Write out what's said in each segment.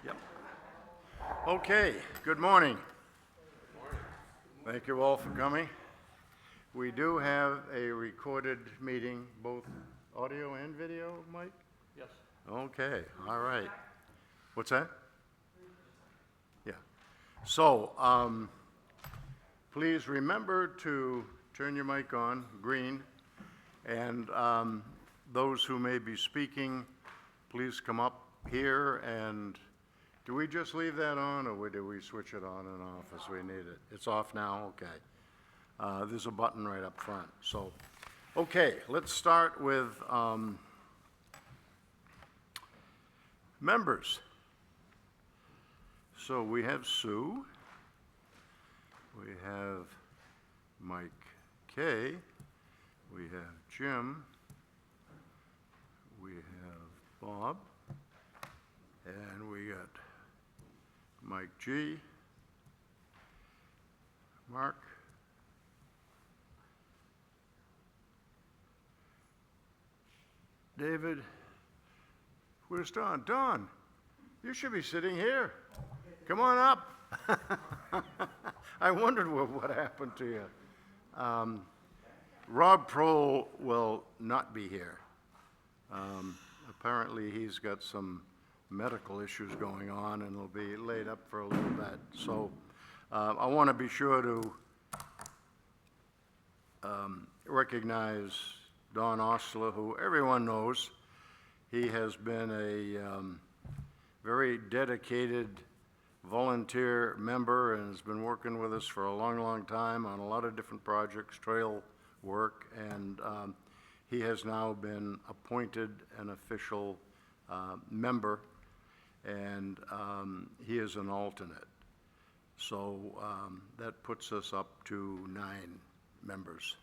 Yep. Okay, good morning. Thank you all for coming. We do have a recorded meeting, both audio and video, Mike? Yes. Okay, all right. What's that? Yeah. So, please remember to turn your mic on, green, and those who may be speaking, please come up here. And do we just leave that on, or do we switch it on and off as we need it? It's off now? Okay. There's a button right up front. So, okay, let's start with members. So we have Sue. We have Mike Kay. We have Jim. We have Bob. And we got Mike G. Mark. David. Where's Don? Don, you should be sitting here. Come on up. I wondered what happened to you. Rob Prohl will not be here. Apparently he's got some medical issues going on and will be laid up for a little bit. So I want to be sure to recognize Don Osler, who everyone knows. He has been a very dedicated volunteer member and has been working with us for a long, long time on a lot of different projects, trail work, and he has now been appointed an official member, and he is an alternate. So that puts us up to 9 members.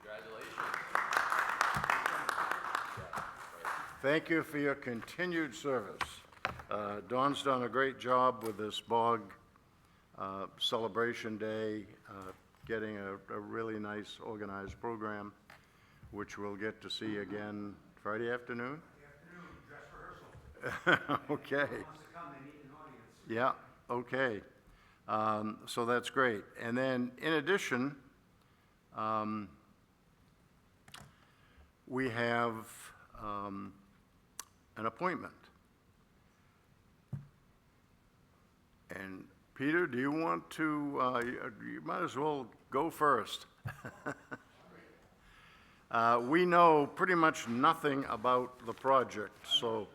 Congratulations. Thank you for your continued service. Dawn's done a great job with this bog celebration day, getting a really nice organized program, which we'll get to see again Friday afternoon? Dress rehearsal. Okay. Wants to come, they need an audience. Yeah, okay. So that's great. And then in addition, we have an appointment. And Peter, do you want to, you might as well go first. We know pretty much nothing about the project, so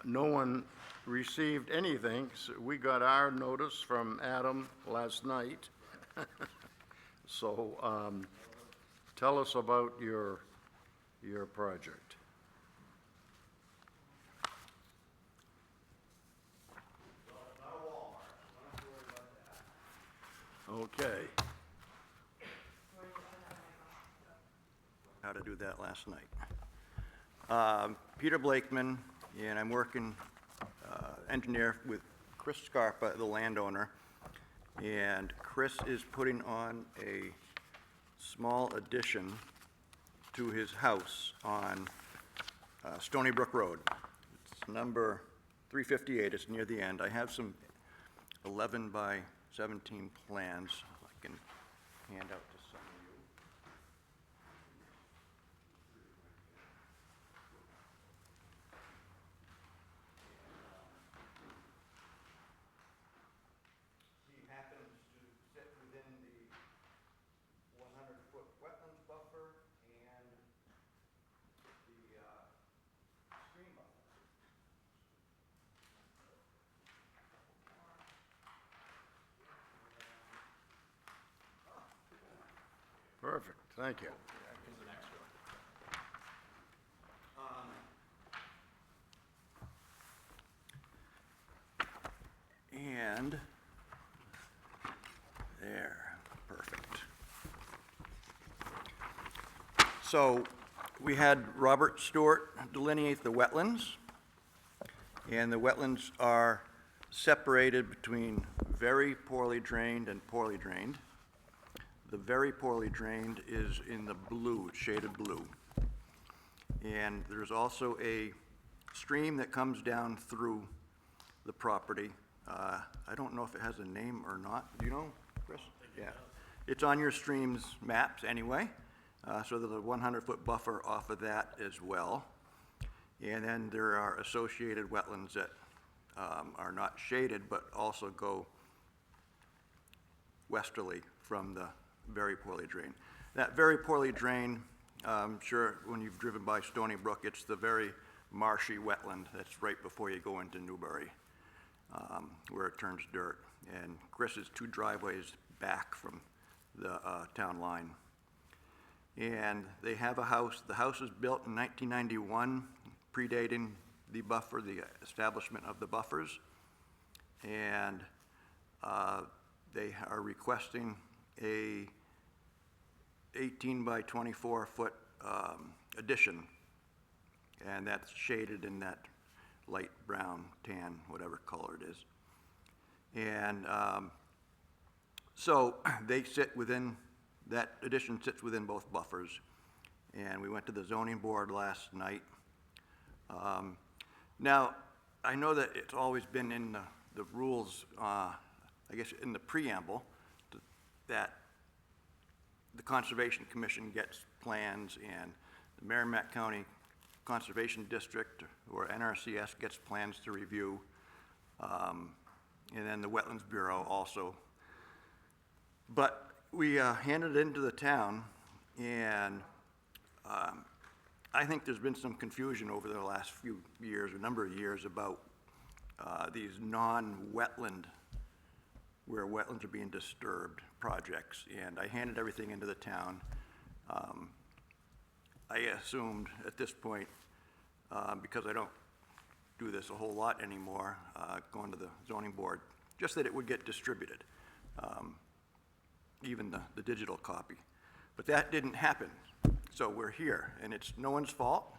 no one received anything. So we got our notice from Adam last night. So tell us about your project. Okay. How to do that last night. Peter Blakeman, and I'm working engineer with Chris Scarpa, the landowner, and Chris is putting on a small addition to his house on Stony Brook Road. It's number 358, it's near the end. I have some 11 by 17 plans I can hand out to some of you. He happens to sit within the 100-foot wetlands buffer and the stream buffer. Perfect, thank you. And there, perfect. So we had Robert Stewart delineate the wetlands, and the wetlands are separated between very poorly drained and poorly drained. The very poorly drained is in the blue, shaded blue. And there's also a stream that comes down through the property. I don't know if it has a name or not. Do you know, Chris? Yeah. It's on your stream's maps anyway, so there's a 100-foot buffer off of that as well. And then there are associated wetlands that are not shaded, but also go westerly from the very poorly drained. That very poorly drained, I'm sure when you've driven by Stony Brook, it's the very marshy wetland that's right before you go into Newbury, where it turns dirt. And Chris is 2 driveways back from the town line. And they have a house. The house was built in 1991, predating the buffer, the establishment of the buffers. And they are requesting a 18 by 24 foot addition. And that's shaded in that light brown, tan, whatever color it is. And so they sit within, that addition sits within both buffers. And we went to the zoning board last night. Now, I know that it's always been in the rules, I guess in the preamble, that the Conservation Commission gets plans and the Merrimack County Conservation District or NRCS gets plans to review, and then the Wetlands Bureau also. But we handed it into the town, and I think there's been some confusion over the last few years, a number of years, about these non-wetland, where wetlands are being disturbed projects, and I handed everything into the town. I assumed at this point, because I don't do this a whole lot anymore, going to the zoning board, just that it would get distributed, even the digital copy. But that didn't happen, so we're here, and it's no one's fault.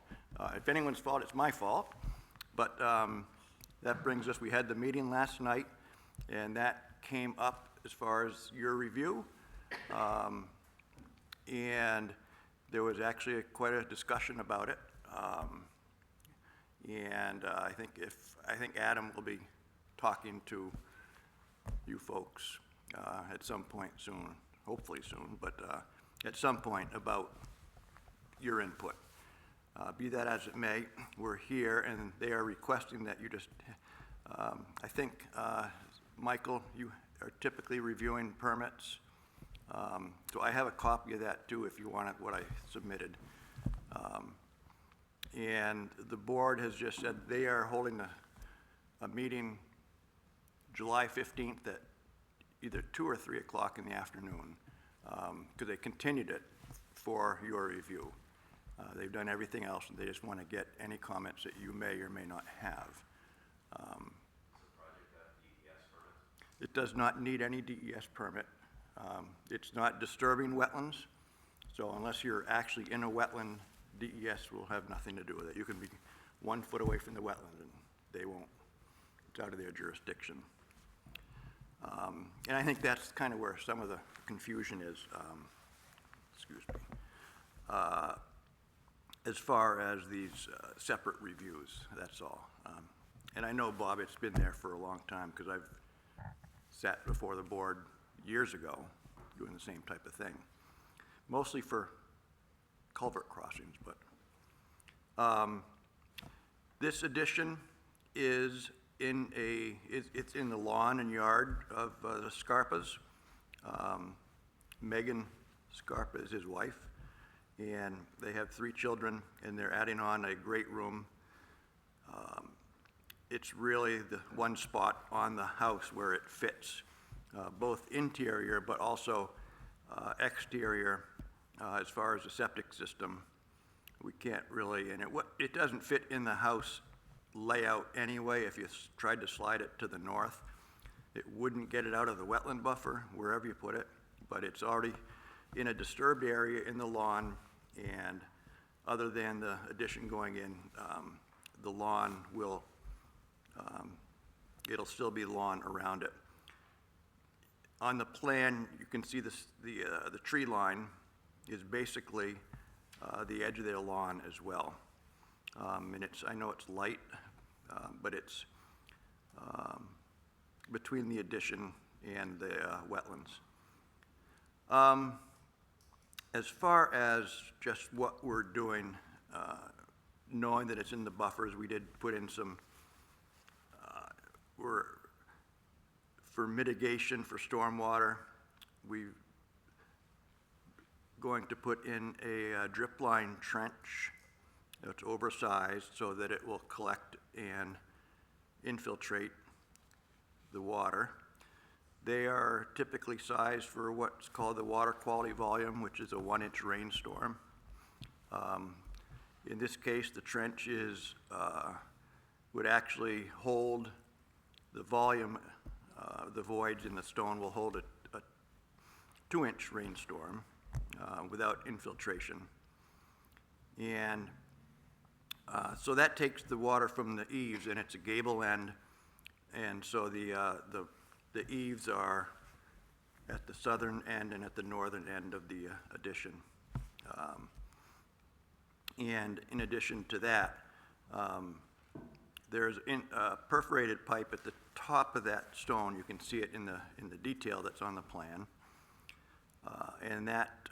If anyone's fault, it's my fault. But that brings us, we had the meeting last night, and that came up as far as your review. And there was actually quite a discussion about it. And I think Adam will be talking to you folks at some point soon, hopefully soon, but at some point about your input. Be that as it may, we're here, and they are requesting that you just, I think, Michael, you are typically reviewing permits. So I have a copy of that too, if you want it, what I submitted. And the board has just said they are holding a meeting July 15th at either 2 or 3 o'clock in the afternoon, because they continued it for your review. They've done everything else, and they just want to get any comments that you may or may not have. It does not need any DES permit. It's not disturbing wetlands, so unless you're actually in a wetland, DES will have nothing to do with it. You can be 1 foot away from the wetland, and they won't. It's out of their jurisdiction. And I think that's kind of where some of the confusion is, excuse me, as far as these separate reviews, that's all. And I know, Bob, it's been there for a long time, because I've sat before the board years ago doing the same type of thing, mostly for culvert crossings. But this addition is it's in the lawn and yard of the Scarpas. Megan Scarpa is his wife, and they have 3 children, and they're adding on a great room. It's really the one spot on the house where it fits, both interior but also exterior. As far as the septic system, we can't really, and it doesn't fit in the house layout anyway. If you tried to slide it to the north, it wouldn't get it out of the wetland buffer, wherever you put it, but it's already in a disturbed area in the lawn, and other than the addition going in, the lawn will, it'll still be lawn around it. On the plan, you can see the tree line is basically the edge of their lawn as well. And I know it's light, but it's between the addition and the wetlands. As far as just what we're doing, knowing that it's in the buffers, we did put in some, for mitigation for stormwater, we're going to put in a drip line trench that's oversized so that it will collect and infiltrate the water. They are typically sized for what's called the water quality volume, which is a 1-inch rainstorm. In this case, the trench would actually hold the volume, the voids in the stone will hold a 2-inch rainstorm without infiltration. And so that takes the water from the eaves, and it's a gable end, and so the eaves are at the southern end and at the northern end of the addition. And in addition to that, there's a perforated pipe at the top of that stone. You can see it in the detail that's on the plan. And that,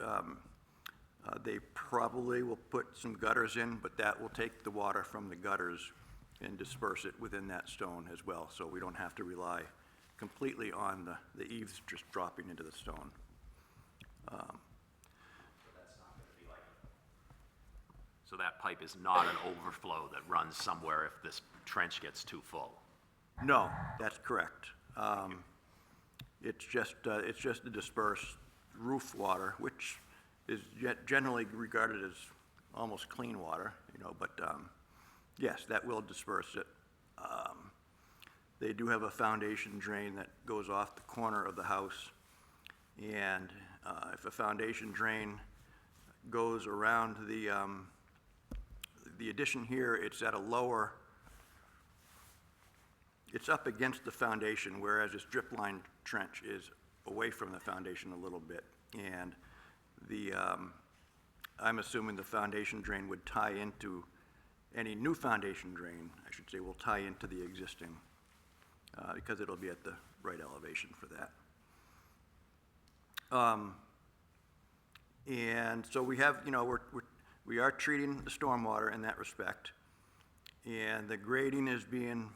they probably will put some gutters in, but that will take the water from the gutters and disperse it within that stone as well, so we don't have to rely completely on the eaves just dropping into the stone. So that pipe is not an overflow that runs somewhere if this trench gets too full? No, that's correct. It's just a dispersed roof water, which is generally regarded as almost clean water, but yes, that will disperse it. They do have a foundation drain that goes off the corner of the house, and if a foundation drain goes around the addition here, it's at a lower, it's up against the foundation, whereas this drip line trench is away from the foundation a little bit. And I'm assuming the foundation drain would tie into, any new foundation drain, I should say, will tie into the existing, because it'll be at the right elevation for that. And so we have, we are treating the stormwater in that respect, and the grading is being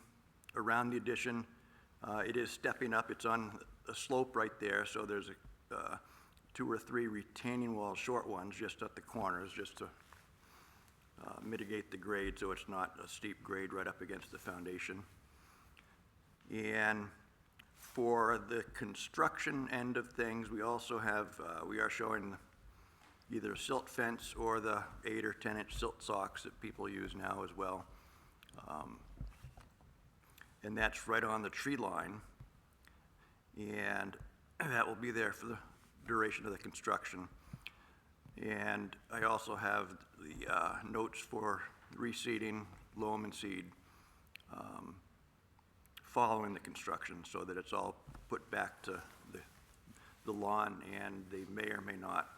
around the addition. It is stepping up. It's on a slope right there, so there's 2 or 3 retaining walls, short ones, just at the corners, just to mitigate the grade so it's not a steep grade right up against the foundation. And for the construction end of things, we also have, we are showing either silt fence or the 8 or 10-inch silt socks that people use now as well. And that's right on the tree line. And that will be there for the duration of the construction. And I also have the notes for reseeding, loam and seed following the construction, so that it's all put back to the lawn, and they may or may not.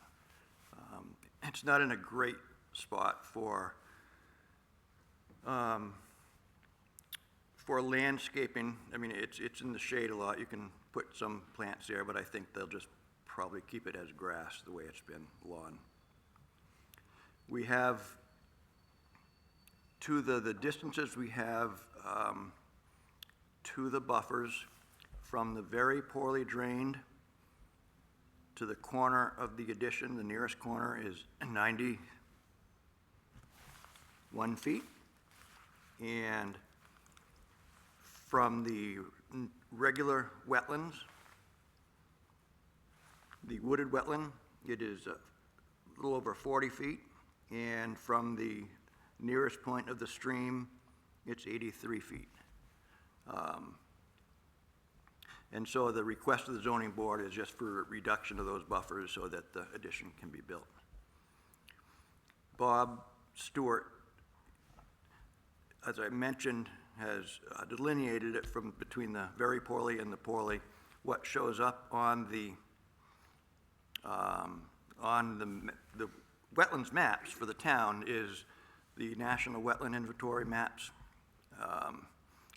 It's not in a great spot for landscaping. I mean, it's in the shade a lot. You can put some plants there, but I think they'll just probably keep it as grass the way it's been, lawn. We have, to the distances we have to the buffers, from the very poorly drained to the corner of the addition, the nearest corner is 91 feet. And from the regular wetlands, the wooded wetland, it is a little over 40 feet. And from the nearest point of the stream, it's 83 feet. And so the request of the zoning board is just for a reduction of those buffers so that the addition can be built. Bob Stewart, as I mentioned, has delineated it from between the very poorly and the poorly. What shows up on the wetlands maps for the town is the National Wetland Inventory maps.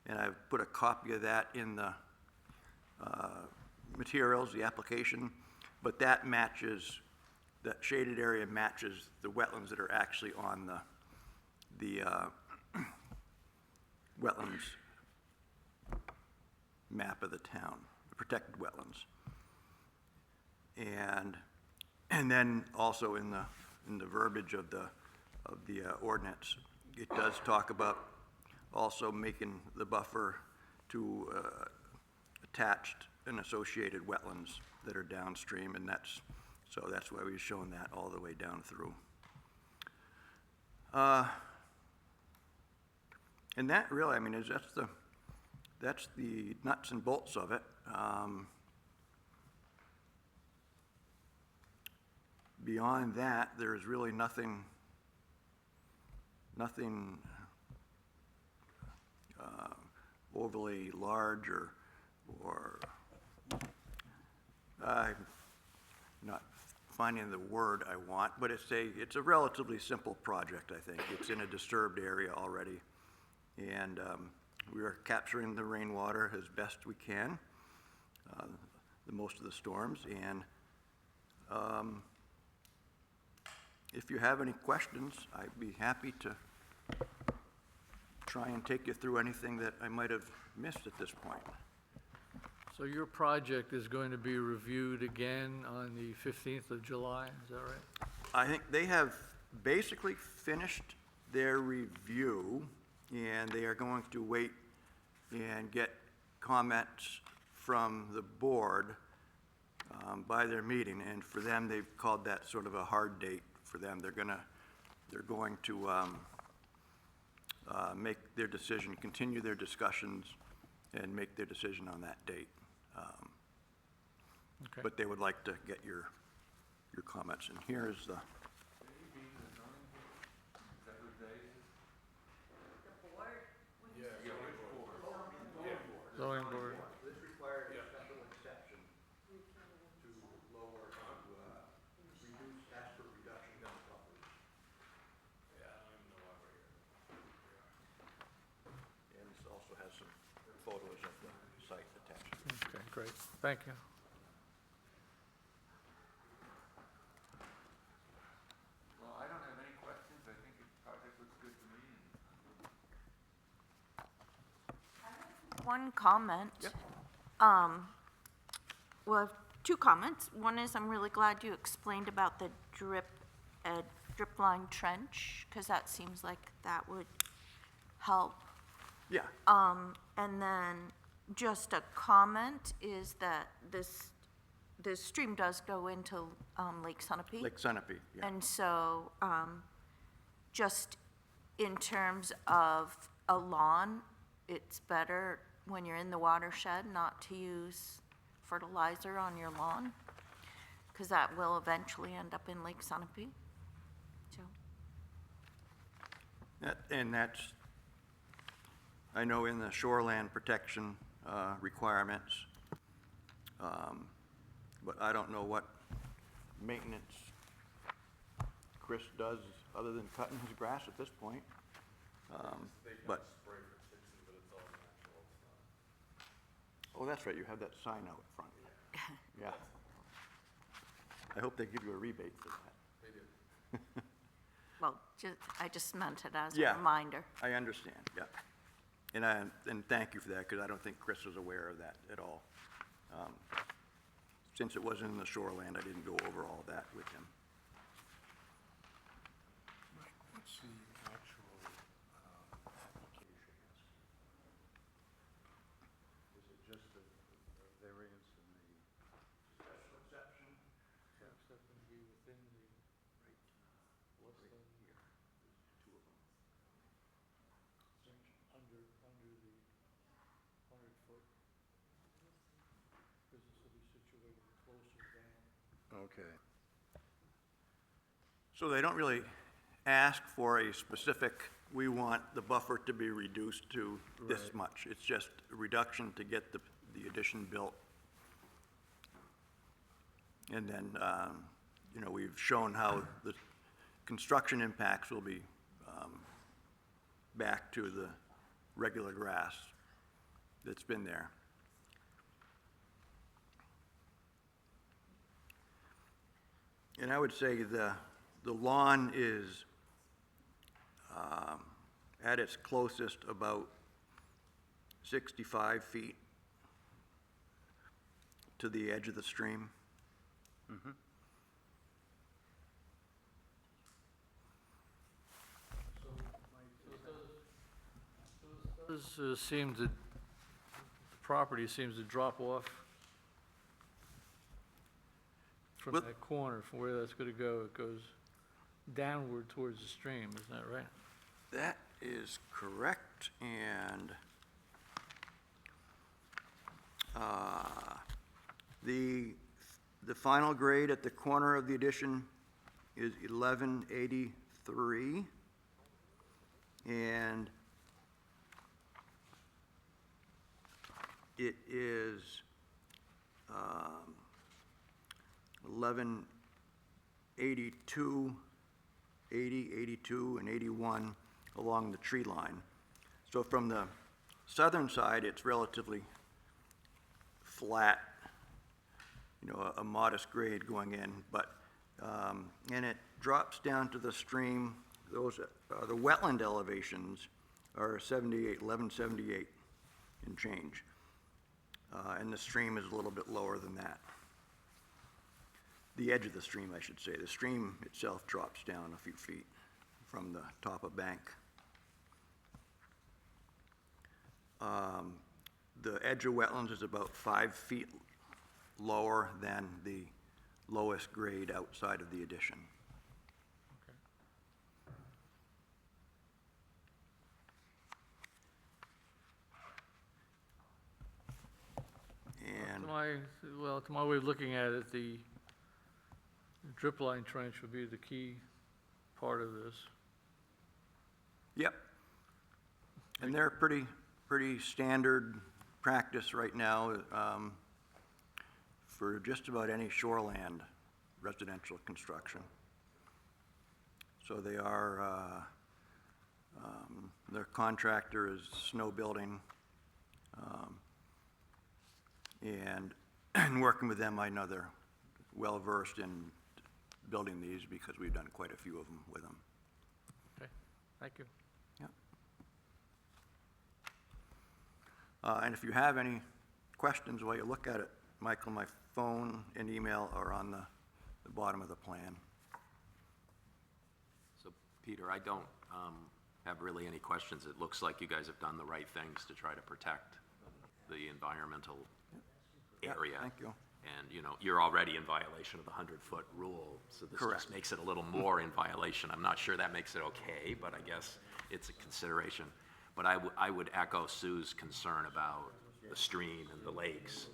And I've put a copy of that in the materials, the application, but that matches, that shaded area matches the wetlands that are actually on the wetlands map of the town, the protected wetlands. And then also in the verbiage of the ordinance, it does talk about also making the buffer to attached and associated wetlands that are downstream, and that's why we've shown that all the way down through. And that really, I mean, that's the nuts and bolts of it. Beyond that, there is really nothing overly large or I'm not finding the word I want, but it's a relatively simple project, I think. It's in a disturbed area already, and we are capturing the rainwater as best we can, most of the storms, and if you have any questions, I'd be happy to try and take you through anything that I might have missed at this point. So your project is going to be reviewed again on the 15th of July, is that right? I think they have basically finished their review, and they are going to wait and get comments from the board by their meeting, and for them, they've called that sort of a hard date for them. They're going to make their decision, continue their discussions, and make their decision on that date. Okay. But they would like to get your comments, and here is the. Zoning board. This requires a special exception to lower, reduce, ask for reduction in buffers. And this also has some photos of the site attached. Okay, great, thank you. Well, I don't have any questions. I think the project looks good to me. One comment. Yep. Well, I have two comments. One is I'm really glad you explained about the drip line trench, because that seems like that would help. Yeah, And then just a comment is that this stream does go into Lake Sunapee. Lake Sunapee, yeah. And so, just in terms of a lawn, it's better when you're in the watershed not to use fertilizer on your lawn, because that will eventually end up in Lake Sunapee. So, And that's, I know in the shoreland protection requirements, but I don't know what maintenance Chris does other than cutting his grass at this point. But oh, that's right, you have that sign out front. Yeah. I hope they give you a rebate for that. well, I just meant it as Yeah. a reminder. I understand, yeah. And thank you for that, because I don't think Chris was aware of that at all. Since it wasn't in the shoreland, I didn't go over all that with him. What's the actual application? Is it just a variance in the? Special exception. Except to be within the, what's the, Here, there's two of them. under the 100-foot, because this will be situated closer down. Okay. So they don't really ask for a specific, we want the buffer to be reduced to this Right. much. It's just a reduction to get the addition built. And then, we've shown how the construction impacts will be back to the regular grass that's been there. And I would say the lawn is at its closest about 65 feet to the edge of the stream. This seems to, the property seems to drop off from Well- that corner, from where that's gonna go. It goes downward towards the stream, isn't that right? That is correct, and the final grade at the corner of the addition is 1183, and it is 1182, 80, 82, and 81 along the tree line. So from the southern side, it's relatively flat, you know, a modest grade going in, but, and it drops down to the stream. Those, the wetland elevations are 1178 and change. And the stream is a little bit lower than that. The edge of the stream, I should say. The stream itself drops down a few feet from the top of bank. The edge of wetlands is about 5 feet lower than the lowest grade outside of the addition. And To my way of looking at it, the drip line trench would be the key part of this. yep. And they're pretty standard practice right now for just about any shoreland residential construction. So they are, their contractor is Snow Building. And working with them, I know they're well-versed in building these because we've done quite a few of them with them. Okay, thank you. Yep. And if you have any questions while you look at it, Michael, my phone and email are on the bottom of the plan. So, Peter, I don't have really any questions. It looks like you guys have done the right things to try to protect the environmental Yep, area. thank you. And, you know, you're already in violation of the 100-foot rule, so this Correct. just makes it a little more in violation. I'm not sure that makes it okay, but I guess it's a consideration. But I would echo Sue's concern about the stream and the lakes.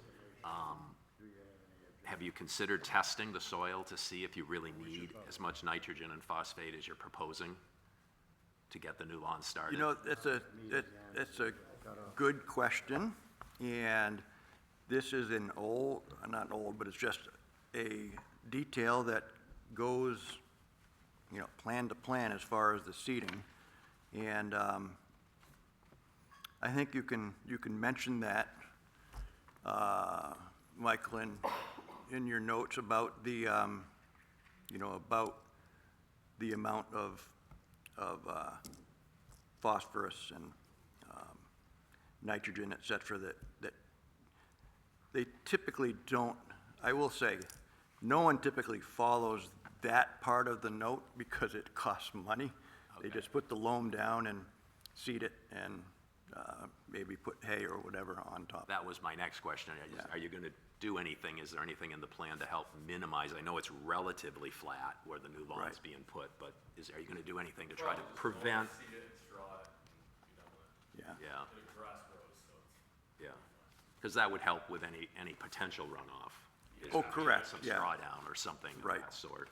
Have you considered testing the soil to see if you really need as much nitrogen and phosphate as you're proposing to get the new lawn started? You know, that's a good question, and this is an old, not old, but it's just a detail that goes, you know, plan to plan as far as the seeding. And I think you can mention that, Michael, in your notes about the, you know, about the amount of phosphorus and nitrogen, et cetera, that they typically don't, I will say, no one typically follows that part of the note because it costs money. They Okay. just put the loam down and seed it and maybe put hay or whatever on top. That was my next question. Are you going to do anything? Is there anything in the plan to help minimize? I know it's relatively flat where the new lawn's Right. being put, but are you going to do anything to try to prevent? Seed it and straw it and be done with it. Yeah. Yeah, The grass grows, so it's. yeah. Because that would help with any potential runoff. is Oh, to correct, Some yeah. straw down or something of Right. that sort.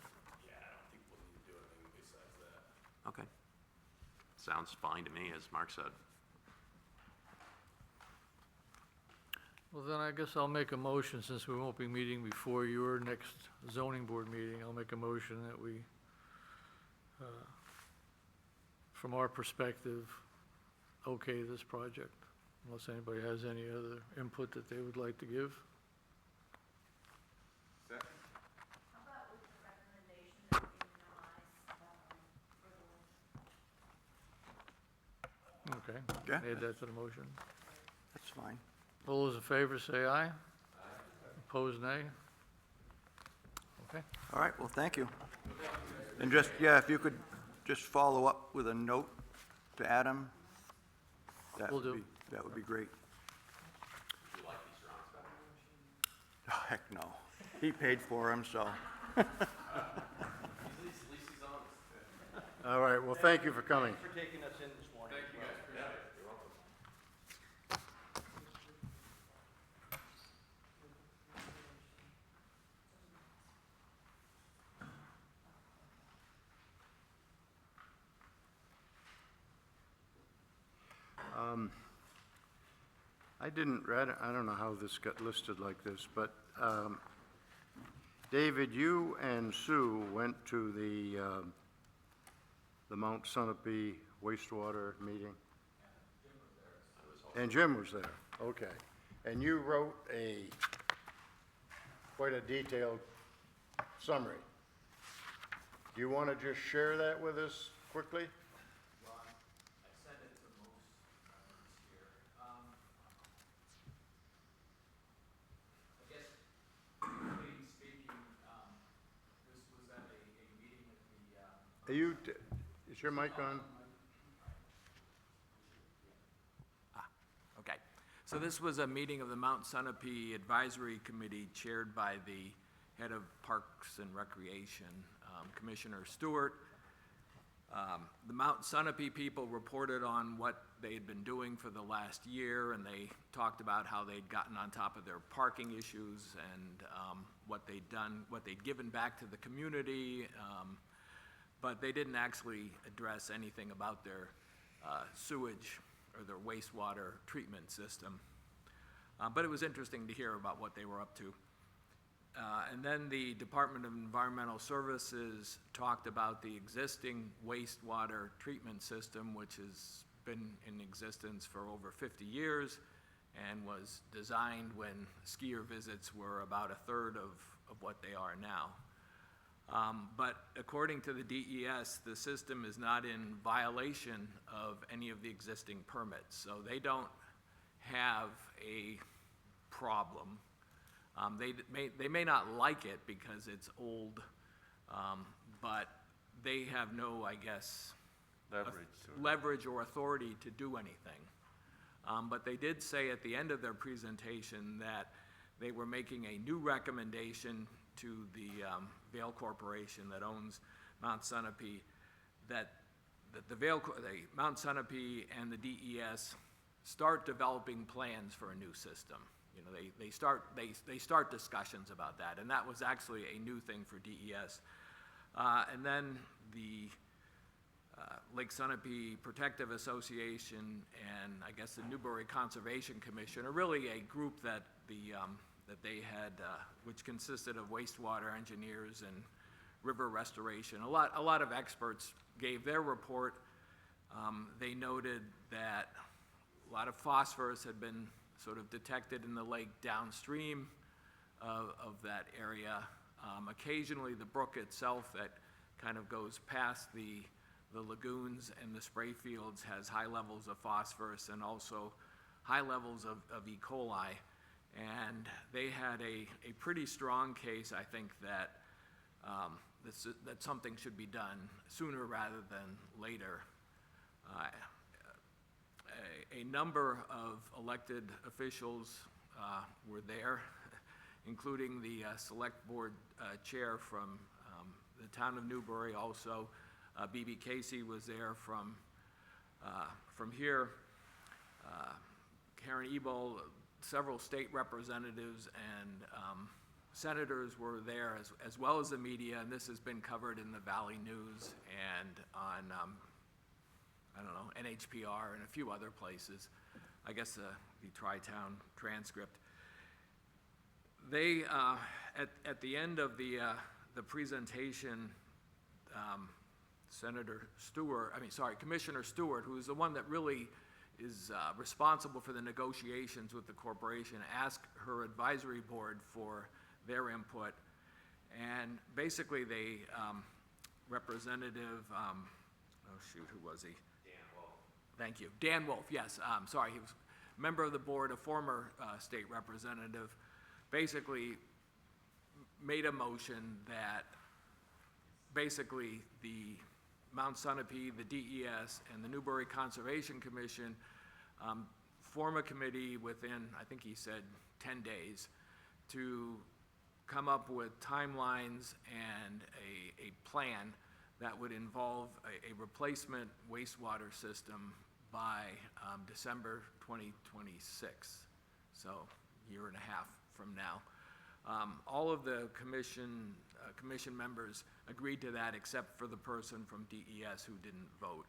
Yeah, I don't think we'll need to do anything besides that. Okay. Sounds fine to me, as Mark said. Well, then I guess I'll make a motion, since we won't be meeting before your next zoning board meeting, I'll make a motion that we, from our perspective, okay this project, unless anybody has any other input that they would like to give. Second? How about with the recommendation that we minimize, Okay. Yeah. Add that to the motion. That's fine. All those in favor say aye. Aye. Opposed, nay. Okay. All right, well, thank you. And just, yeah, if you could just follow up with a note to Adam, that Will would do. be, that would be great. You like these drawings better? Oh, heck no. He paid for them, so. At least he's honest. All right, well, thank you for coming. For taking us in this morning. Thank you, guys, appreciate it. You're welcome. I didn't read, I don't know how this got listed like this, but David, you and Sue went to the Mount Sunapee wastewater meeting? And Jim was there, okay. And you wrote quite a detailed summary. Do you want to just share that with us quickly? Ron, I sent it to most members here. I guess, briefly speaking, this was at a meeting at the, Is your mic on? Okay. So this was a meeting of the Mount Sunapee Advisory Committee chaired by the head of Parks and Recreation, Commissioner Stewart. The Mount Sunapee people reported on what they had been doing for the last year, and they talked about how they'd gotten on top of their parking issues and what they'd done, what they'd given back to the community, but they didn't actually address anything about their sewage or their wastewater treatment system. But it was interesting to hear about what they were up to. And then the Department of Environmental Services talked about the existing wastewater treatment system, which has been in existence for over 50 years and was designed when skier visits were about a third of what they are now. But according to the DES, the system is not in violation of any of the existing permits, so they don't have a problem. They may not like it because it's old, but they have no, I guess, leverage or authority to do anything. But they did say at the end of their presentation that they were making a new recommendation to the Vail Corporation that owns Mount Sunapee, that the Mount Sunapee and the DES start developing plans for a new system. You know, they start discussions about that, and that was actually a new thing for DES. And then the Lake Sunapee Protective Association and I guess the Newbury Conservation Commission are really a group that that they had, which consisted of wastewater engineers and river restoration. A lot of experts gave their report. They noted that a lot of phosphorus had been sort of detected in the lake downstream of that area. Occasionally the brook itself that kind of goes past the lagoons and the spray fields has high levels of phosphorus and also high levels of E. coli. And they had a pretty strong case, I think, that that something should be done sooner rather than later. A number of elected officials were there, including the select board chair from the town of Newbury. Also, B.B. Casey was there from here. Karen Ebel, several state representatives and senators were there, as well as the media, and this has been covered in the Valley News and on, I don't know, NHPR and a few other places. I guess the Tri-Town Transcript. They, at the end of the presentation, Commissioner Stewart, who is the one that really is responsible for the negotiations with the corporation, ask her advisory board for their input. And basically, they, Representative, oh shoot, who was he? Dan Wolf. Thank you. Dan Wolf, yes, sorry, he was a member of the board, a former state representative, basically made a motion that basically the Mount Sunapee, the DES, and the Newbury Conservation Commission form a committee within, I think he said, 10 days to come up with timelines and a plan that would involve a replacement wastewater system by December 2026, so a year and a half from now. All of the commission members agreed to that except for the person from DES who didn't vote.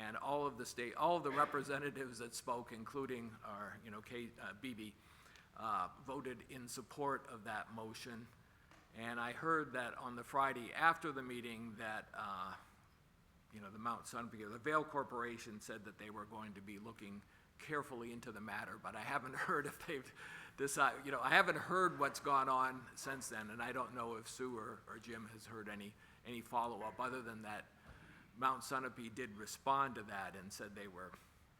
And all of the representatives that spoke, including our, Beebe, voted in support of that motion. And I heard that on the Friday after the meeting that, the Mount Sunapee, the Vail Corporation said that they were going to be looking carefully into the matter, but I haven't heard if they've decided, I haven't heard what's gone on since then, and I don't know if Sue or Jim has heard any follow-up, other than that Mount Sunapee did respond to that and said they were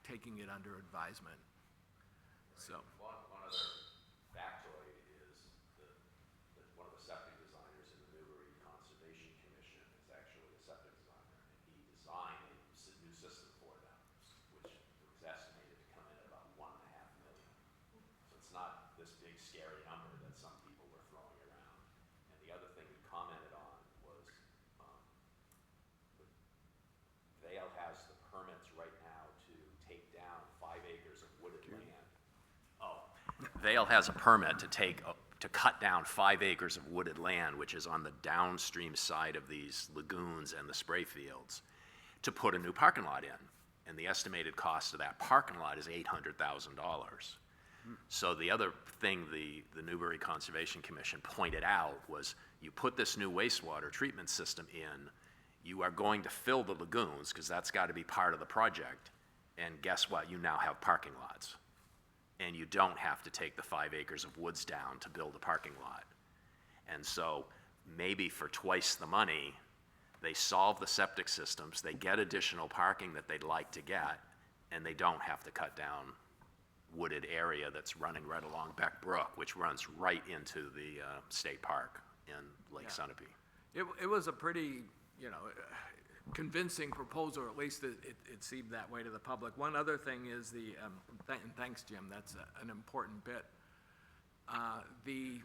taking it under advisement. So. One other factoid is that one of the septic designers in the Newbury Conservation Commission is actually a septic designer, and he designed a new system for them, which was estimated to come in at about $1.5 million. So it's not this big scary number that some people were throwing around. And the other thing we commented on was Vail has the permits right now to take down 5 acres of wooded land. Oh, Vail has a permit to cut down 5 acres of wooded land, which is on the downstream side of these lagoons and the spray fields, to put a new parking lot in. And the estimated cost of that parking lot is $800,000. So the other thing the Newbury Conservation Commission pointed out was, you put this new wastewater treatment system in, you are going to fill the lagoons, because that's got to be part of the project, and guess what? You now have parking lots. And you don't have to take the 5 acres of woods down to build a parking lot. And so maybe for twice the money, they solve the septic systems, they get additional parking that they'd like to get, and they don't have to cut down wooded area that's running right along Beck Brook, which runs right into the state park in Lake Sunapee. It was a pretty, convincing proposal, or at least it seemed that way to the public. One other thing is and thanks, Jim, that's an important bit. The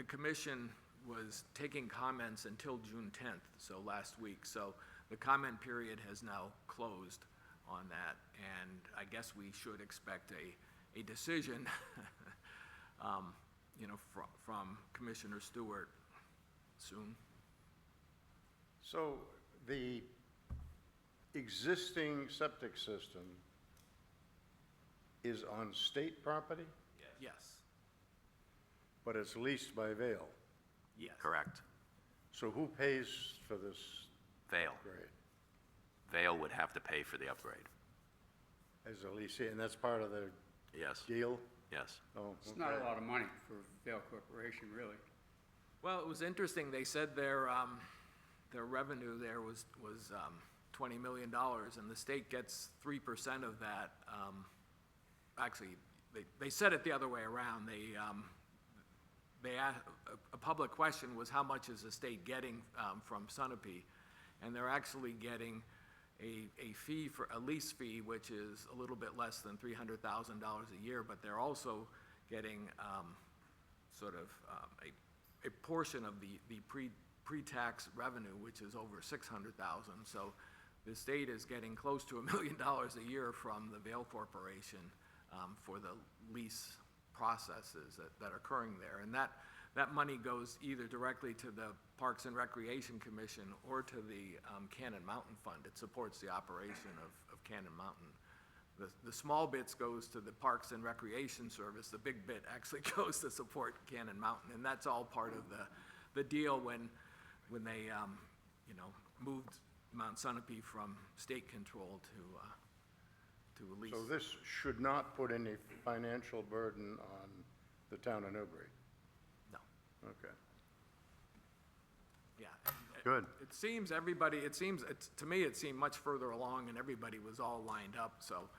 commission was taking comments until June 10th, so last week. So the comment period has now closed on that, and I guess we should expect a decision, from Commissioner Stewart soon. So the existing septic system is on state property, Yes. but it's leased by Vail. Yes. Correct. So who pays for this Vail. upgrade Vail would have to pay for the upgrade. as a leasing, and that's part of the Yes, deal? yes. Oh, It's not a okay. lot of money for Vail Corporation, really. Well, it was interesting. They said their revenue there was $20 million, and the state gets 3% of that. Actually, they said it the other way around. They asked, a public question was, how much is the state getting from Sunapee? And they're actually getting a fee, for a lease fee, which is a little bit less than $300,000 a year, but they're also getting a portion of the pre-tax revenue, which is over $600,000. So the state is getting close to $1 million a year from the Vail Corporation for the lease processes that are occurring there. And that money goes either directly to the Parks and Recreation Commission or to the Cannon Mountain Fund. It supports the operation of Cannon Mountain. The small bits goes to the Parks and Recreation Service. The big bit actually goes to support Cannon Mountain, and that's all part of the deal when they moved Mount Sunapee from state control to lease. So this should not put any financial burden on the town of Newbury? No. Okay, Yeah. good. It seems, to me, it seemed much further along and everybody was all lined up, so,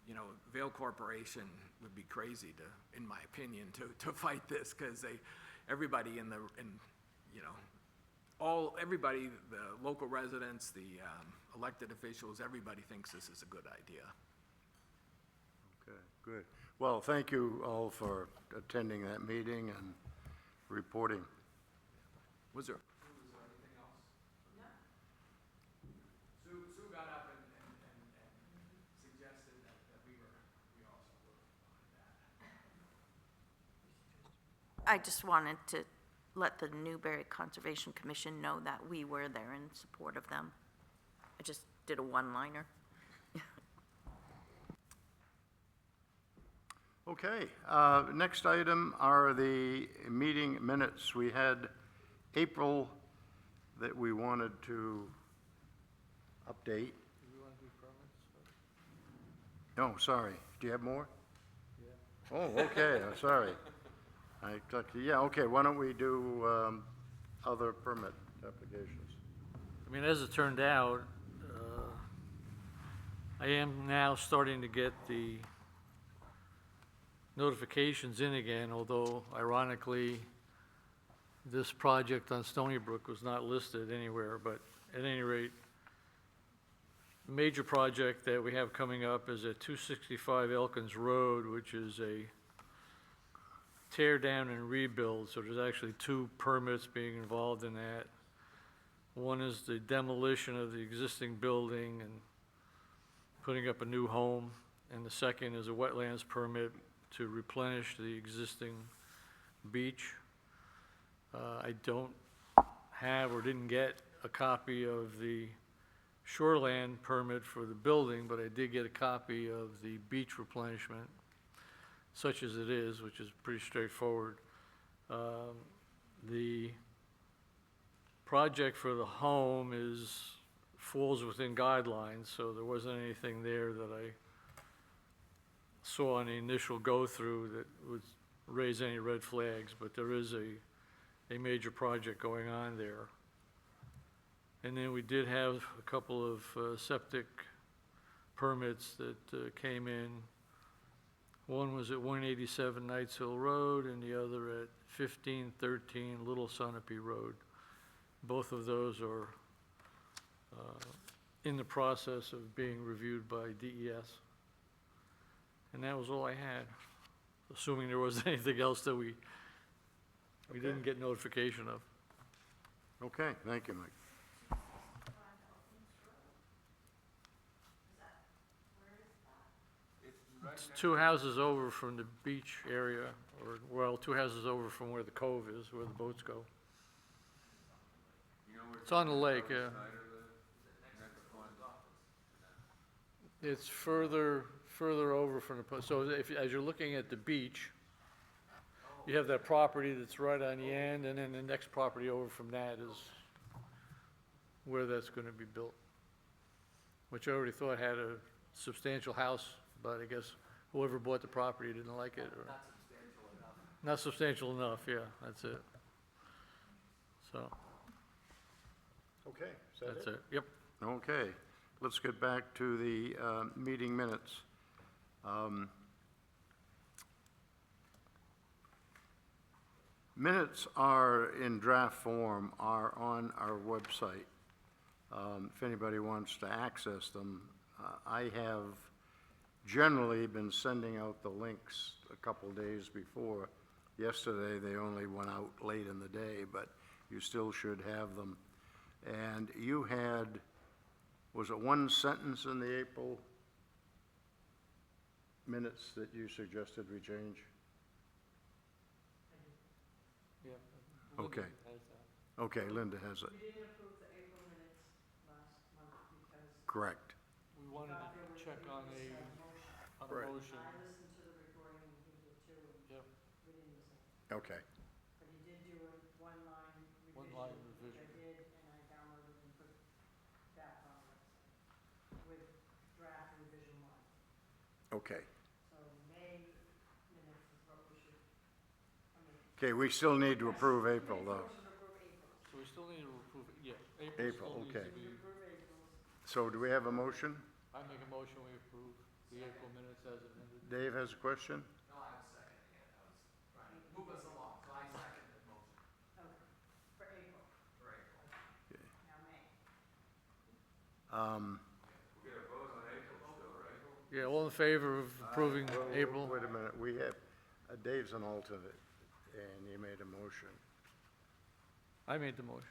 you know, Vail Corporation would be crazy to, in my opinion, to fight this, because everybody everybody, the local residents, the elected officials, everybody thinks this is a good idea. Okay, good. Well, thank you all for attending that meeting and reporting. Was there anything else? No. Sue got up and suggested that we also were behind that. I just wanted to let the Newbury Conservation Commission know that we were there in support of them. I just did a one-liner. Okay, next item are the meeting minutes. We had April that we wanted to update. No, sorry. Do you have more? Yeah. Oh, okay, I'm sorry. Yeah, okay, why don't we do other permit applications? I mean, as it turned out, I am now starting to get the notifications in again, although ironically, this project on Stony Brook was not listed anywhere, but at any rate, the major project that we have coming up is at 265 Elkins Road, which is a tear down and rebuild, so there's actually two permits being involved in that. One is the demolition of the existing building and putting up a new home, and the second is a wetlands permit to replenish the existing beach. I don't have or didn't get a copy of the shoreland permit for the building, but I did get a copy of the beach replenishment, such as it is, which is pretty straightforward. The project for the home falls within guidelines, so there wasn't anything there that I saw on the initial go-through that would raise any red flags, but there is a major project going on there. And then we did have a couple of septic permits that came in. One was at 187 Knights Hill Road and the other at 1513 Little Sunapee Road. Both of those are in the process of being reviewed by DES. And that was all I had, assuming there was anything else that we didn't get notification of. Okay, thank you, Mike. It's two houses over from the beach area, or, well, two houses over from where the cove is, where the boats go. You know where It's on the lake, yeah. Snyder lives? Next one. It's further over from the, so as you're looking at the beach, you have that property that's right on the end, and then the next property over from that is where that's gonna be built. Which I already thought had a substantial house, but I guess whoever bought the property didn't like it, or. Not substantial enough, yeah, that's it. So, Okay, is that that's it? it, yep. Okay, let's get back to the meeting minutes. Minutes are in draft form, are on our website. If anybody wants to access them, I have generally been sending out the links a couple days before. Yesterday, they only went out late in the day, but you still should have them. And you had, was it one sentence in the April minutes that you suggested we change? Yeah. Okay. Okay, Linda has it. We didn't approve the April minutes last month because We Correct. wanted thought there to was check on a Right. motion. I listened to the recording and he did too, and Yep, we didn't miss it. Okay, But he did do a one-line one line revision, which I revision. did, and I downloaded and put back Okay. So May minutes is what we should, I mean. Okay, we still need to approve April, though. Motion to approve April. So we still need to approve, yeah, April, April still needs okay. to be, Approve April's. So do we have a motion? I make a motion, we approve the April minutes as amended. Dave has a question? No, I was seconding it. I was trying to move us along, so I second the motion Okay, for April, for April. now May. We're gonna vote on April still, right? Yeah, all in favor of approving April? Wait a minute, we have, Dave's an alternate, and he made a motion. I made the motion.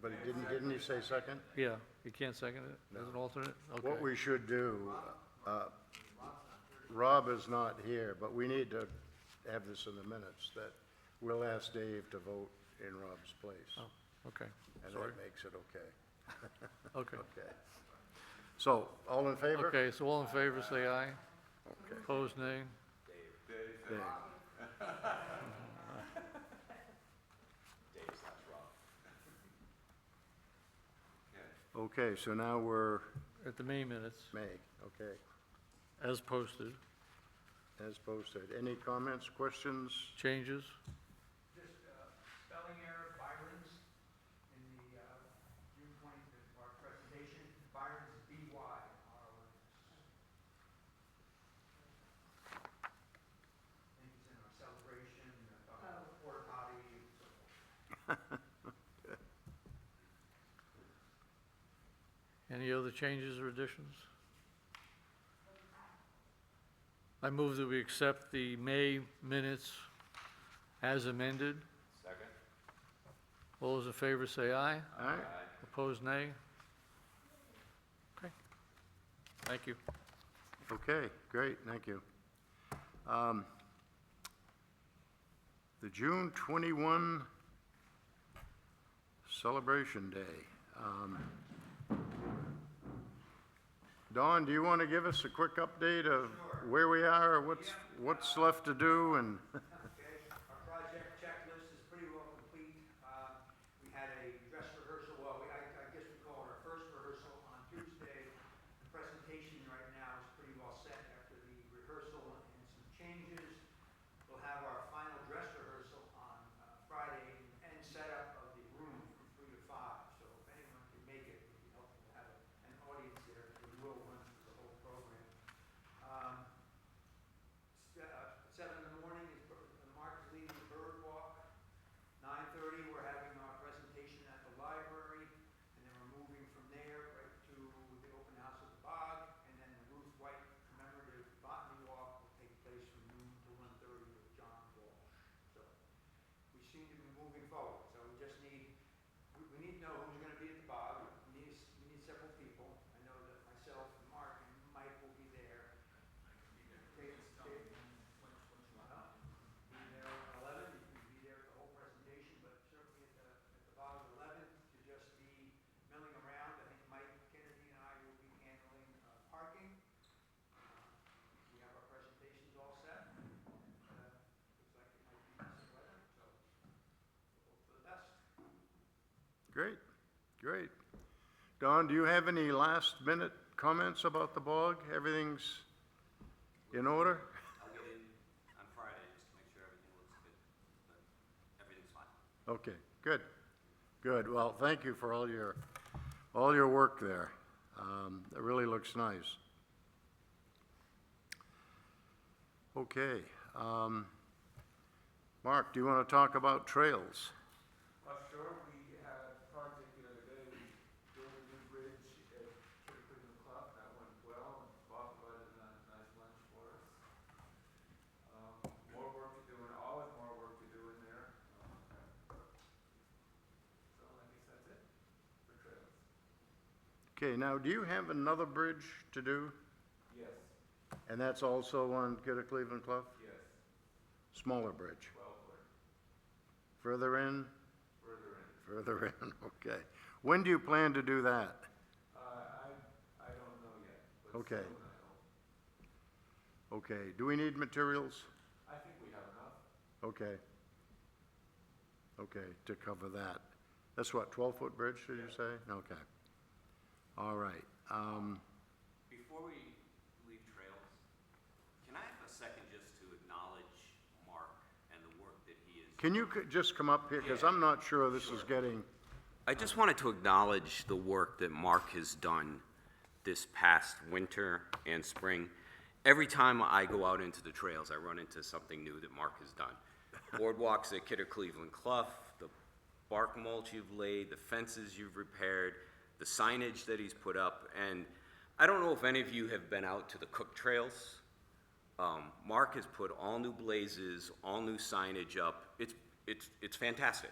But he didn't he say second? Yeah, you can't second it as an alternate? Okay. What we should do, Rob is not here, but we need to have this in the minutes, that we'll ask Dave to vote in Rob's place. Oh, okay, And sorry. that makes it okay. Okay. Okay. So, all in favor? Okay, so all in favor, say aye. Okay. Opposed, nay. Dave. Dave slash Rob. Okay, so now we're At the May minutes, May, okay, as posted. as posted. Any comments, questions? Changes? Just spelling error, Byron's, in the June 20th, our presentation, Byron's is B-Y-R-O-N. I think it's in our celebration, talking about the porta potty and so forth. Any other changes or additions? I move that we accept the May minutes as amended. Second? All those in favor say aye. All right, Opposed, nay. Okay. Thank you. okay, great, thank you. The June 21 Celebration Day. Dawn, do you want to give us a quick update of where we are, or what's left to do, and? Okay, our project checklist is pretty well complete. We had a dress rehearsal, well, I guess we call it our first rehearsal on Tuesday. The presentation right now is pretty well set after the rehearsal and some changes. We'll have our final dress rehearsal on Friday and setup of the room from 3 to 5. So if anyone can make it, it would be helpful to have an audience there. We will run through the whole program. 7 in the morning is Mark's leading the bird walk. 9:30, we're having our presentation at the library, and then we're moving from there right to the open house at the bog, and then the Ruth White commemorative botany walk will take place from noon to 1:30 with John Walsh. So we seem to be moving forward, so we just need, we need to know who's gonna be at the bog. We need several people. I know that myself and Mark and Mike will be there. Be there at 11, you can be there for the whole presentation, but certainly at the bottom of 11 to just be milling around. I think Mike Kennedy and I will be handling parking. We have our presentations all set. Looks like it might be decent weather, so we'll hope for the best. Great, great. Dawn, do you have any last-minute comments about the bog? Everything's in order? I'll get in on Friday just to make sure everything looks good, but everything's fine. Okay, good, good. Well, thank you for all your work there. It really looks nice. Okay. Mark, do you want to talk about trails? Sure, we had a project the other day, we built a new bridge at Cleveland Club, that went well, and Bob provided a nice lunch for us. More work to do, and always more work to do in there. So I guess that's it for trails. Okay, now, do you have another bridge to do? Yes, And that's also on Kidder Cleveland Club? yes, Smaller bridge? 12-foot, Further in? further in. Further in, okay. When do you plan to do that? I don't know yet, but Okay. soon I hope. Okay, do we need materials? I think we have enough. Okay. Okay, to cover that. That's what, 12-foot bridge, did you say? Okay. All right. Before we leave trails, can you just come up here, because I'm not sure this is getting, I just wanted to acknowledge the work that Mark has done this past winter and spring. Every time I go out into the trails, I run into something new that Mark has done. Boardwalks at Kidder Cleveland Clough, the bark mulch you've laid, the fences you've repaired, the signage that he's put up, and I don't know if any of you have been out to the Cook Trails. Mark has put all new blazes, all new signage up. It's fantastic.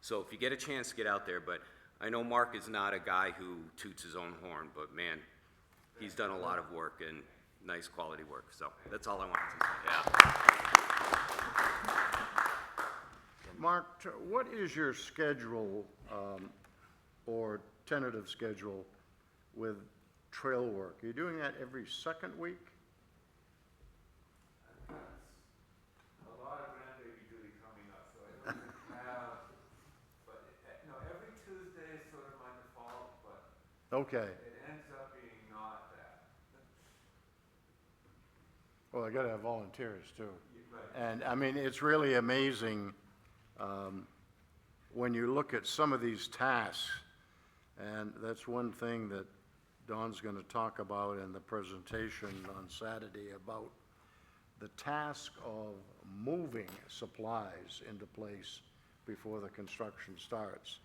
So if you get a chance to get out there, but I know Mark is not a guy who toots his own horn, but man, he's done a lot of work and nice quality work. So that's all I wanted to say. Mark, what is your schedule, or tentative schedule with trail work? Are you doing that every second week? A lot of grandbaby duty coming up, so I don't have, but, no, every Tuesday is sort of my default, but Okay. it ends up being not that. Well, I gotta have volunteers too. Right. And, I mean, it's really amazing, when you look at some of these tasks, and that's one thing that Don's gonna talk about in the presentation on Saturday about the task of moving supplies into place before the construction starts.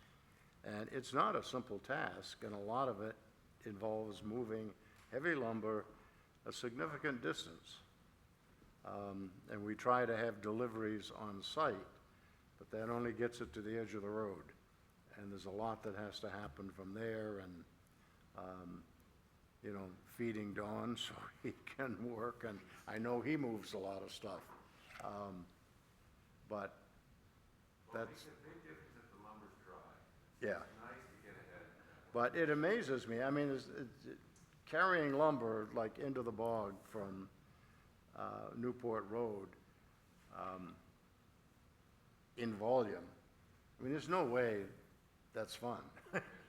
And it's not a simple task, and a lot of it involves moving heavy lumber a significant distance. And we try to have deliveries on site, but that only gets it to the edge of the road. And there's a lot that has to happen from there, and, you know, feeding Don so he can work, and I know he moves a lot of stuff. But Well, it that's, makes a big difference if the lumber's dry. yeah. It's nice to get ahead. But it amazes me, I mean, carrying lumber like into the bog from Newport Road in volume, I mean, there's no way that's fun.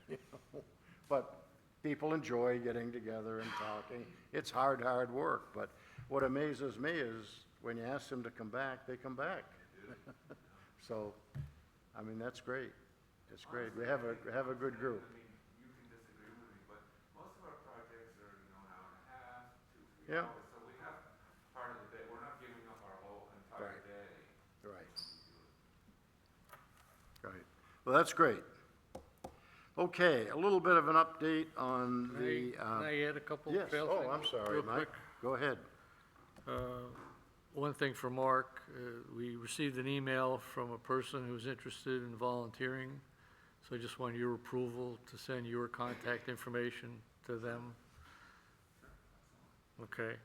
You know? But people enjoy getting together and talking. It's hard work, but what amazes me is when you ask them to come back, they come back. So, I mean, that's great. It's great. We have a good group. I mean, you can disagree with me, but most of our projects are, you know, an hour and a half, 2, 3 Yeah. hours. So we have part of the day, we're not giving up our whole entire Right. day. Right. Right. Well, that's great. Okay, a little bit of an update on the, Can I add a couple yes, trail oh, things I'm sorry, real Mike. quick? Go ahead. One thing for Mark, we received an email from a person who's interested in volunteering, so I just want your approval to send your contact information to them. Okay,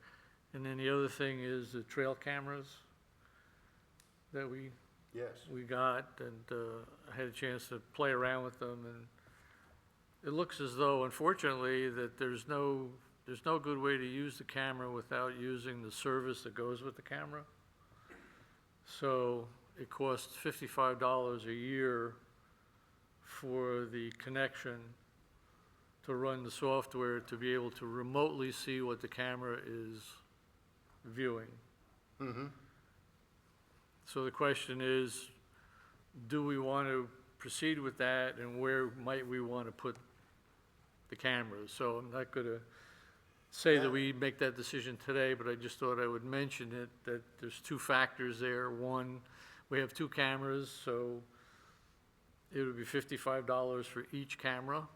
and then the other thing is the trail cameras that we Yes. got, and I had a chance to play around with them, and it looks as though, unfortunately, that there's no good way to use the camera without using the service that goes with the camera. So it costs $55 a year for the connection to run the software to be able to remotely see what the camera is viewing. Mm-hmm. So the question is, do we want to proceed with that, and where might we want to put the cameras? So I'm not going to say that we make that decision today, but I just thought I would mention it, that there's two factors there. One, we have 2 cameras, so it would be $55 for each camera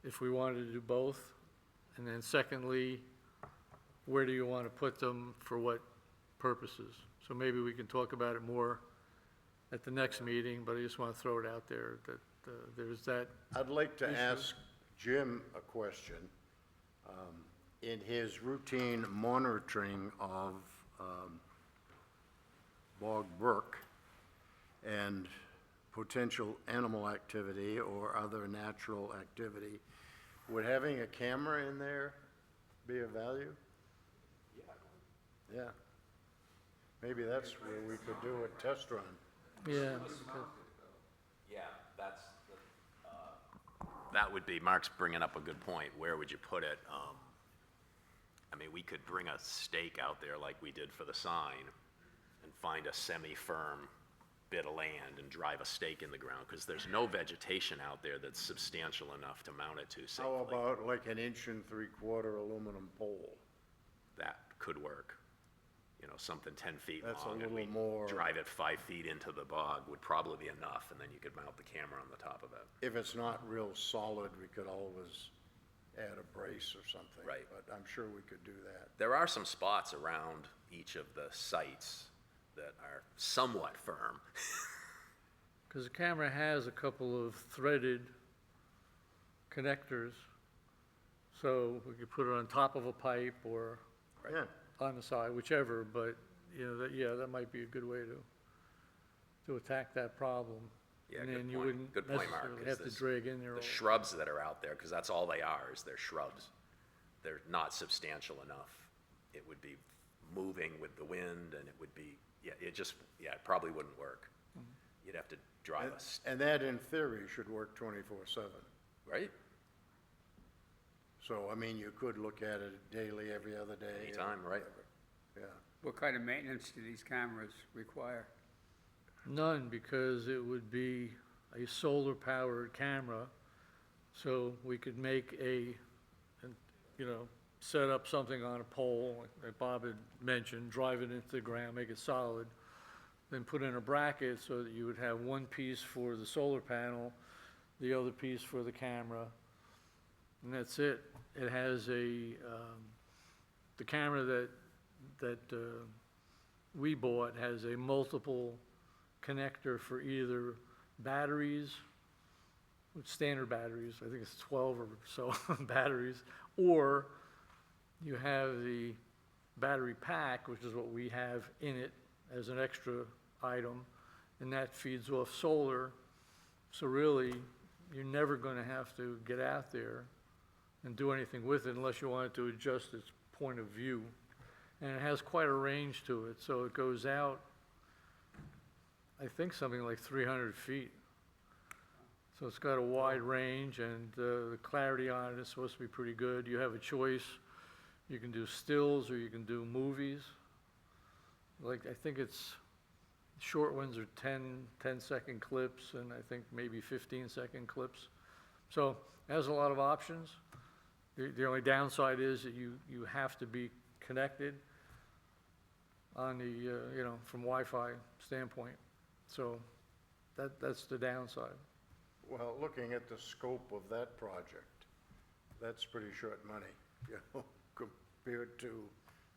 if we wanted to do both. And then secondly, where do you want to put them, for what purposes? So maybe we can talk about it more at the next meeting, but I just want to throw it out there that there's that. I'd like to ask Jim a question. In his routine monitoring of bog brook and potential animal activity or other natural activity, would having a camera in there be of value? Yeah. Maybe that's where we could do a test run. Yeah. Yeah, that would be, Mark's bringing up a good point. Where would you put it? I mean, we could bring a stake out there like we did for the sign and find a semi-firm bit of land and drive a stake in the ground, because there's no vegetation out there that's substantial enough to mount it to safely. How about like an 1.75" aluminum pole? That could work. You know, something 10 feet That's a long, and little we more- drive it 5 feet into the bog would probably be enough, and then you could mount the camera on the top of it. If it's not real solid, we could always add a brace or something. Right. But I'm sure we could do that. There are some spots around each of the sites that are somewhat firm. Because the camera has a couple of threaded connectors, so we could put it on top of a pipe or Yeah, on the side, whichever, but, you know, that, yeah, that might be a good way to attack that problem. Yeah, And good then you point. wouldn't Good point, Mark, necessarily is have to this- drag in there. The all- shrubs that are out there, because that's all they are, is they're shrubs. They're not substantial enough. It would be moving with the wind, and it would be, yeah, it probably wouldn't work. You'd have to drive us, and that in theory should work 24/7. right? So, I mean, you could look at it daily, every other day. Anytime, right? Yeah. What kind of maintenance do these cameras require? None, because it would be a solar-powered camera, so we could make you know, set up something on a pole, like Bob had mentioned, drive it into the ground, make it solid, then put in a bracket so that you would have one piece for the solar panel, the other piece for the camera, and that's it. It has the camera that we bought has a multiple connector for either batteries, standard batteries, I think it's 12 or so batteries, or you have the battery pack, which is what we have in it as an extra item, and that feeds off solar. So really, you're never going to have to get out there and do anything with it unless you wanted to adjust its point of view. And it has quite a range to it, so it goes out, I think something like 300 feet. So it's got a wide range, and the clarity on it is supposed to be pretty good. You have a choice. You can do stills or you can do movies. Like, I think it's, short ones are 10-second clips, and I think maybe 15-second clips. So it has a lot of options. The only downside is that you have to be connected on the, you know, from Wi-Fi standpoint. So that's the downside. Well, looking at the scope of that project, that's pretty short money, you know, compared to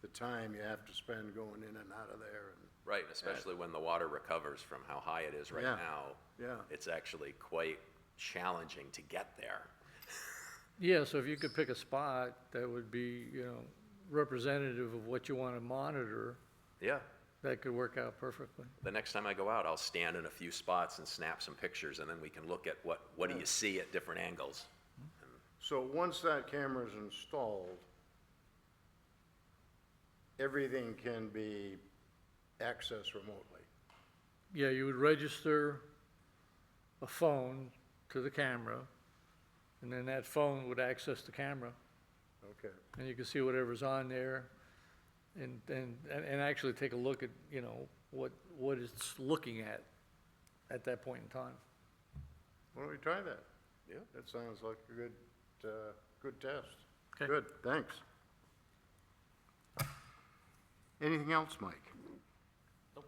the time you have to spend going in and out of there. And Right, especially when the water recovers from how high it is right Yeah, now. yeah. It's actually quite challenging to get there. Yeah, so if you could pick a spot that would be, you know, representative of what you want to monitor, Yeah. that could work out perfectly. The next time I go out, I'll stand in a few spots and snap some pictures, and then we can look at what do you see at different angles. So once that camera's installed, everything can be accessed remotely. Yeah, you would register a phone to the camera, and then that phone would access the camera, Okay. and you can see whatever's on there, and actually take a look at, you know, what it's looking at that point in time. Why don't we try that? Yeah. That sounds like a good test. Okay. Good, thanks. Anything else, Mike? Do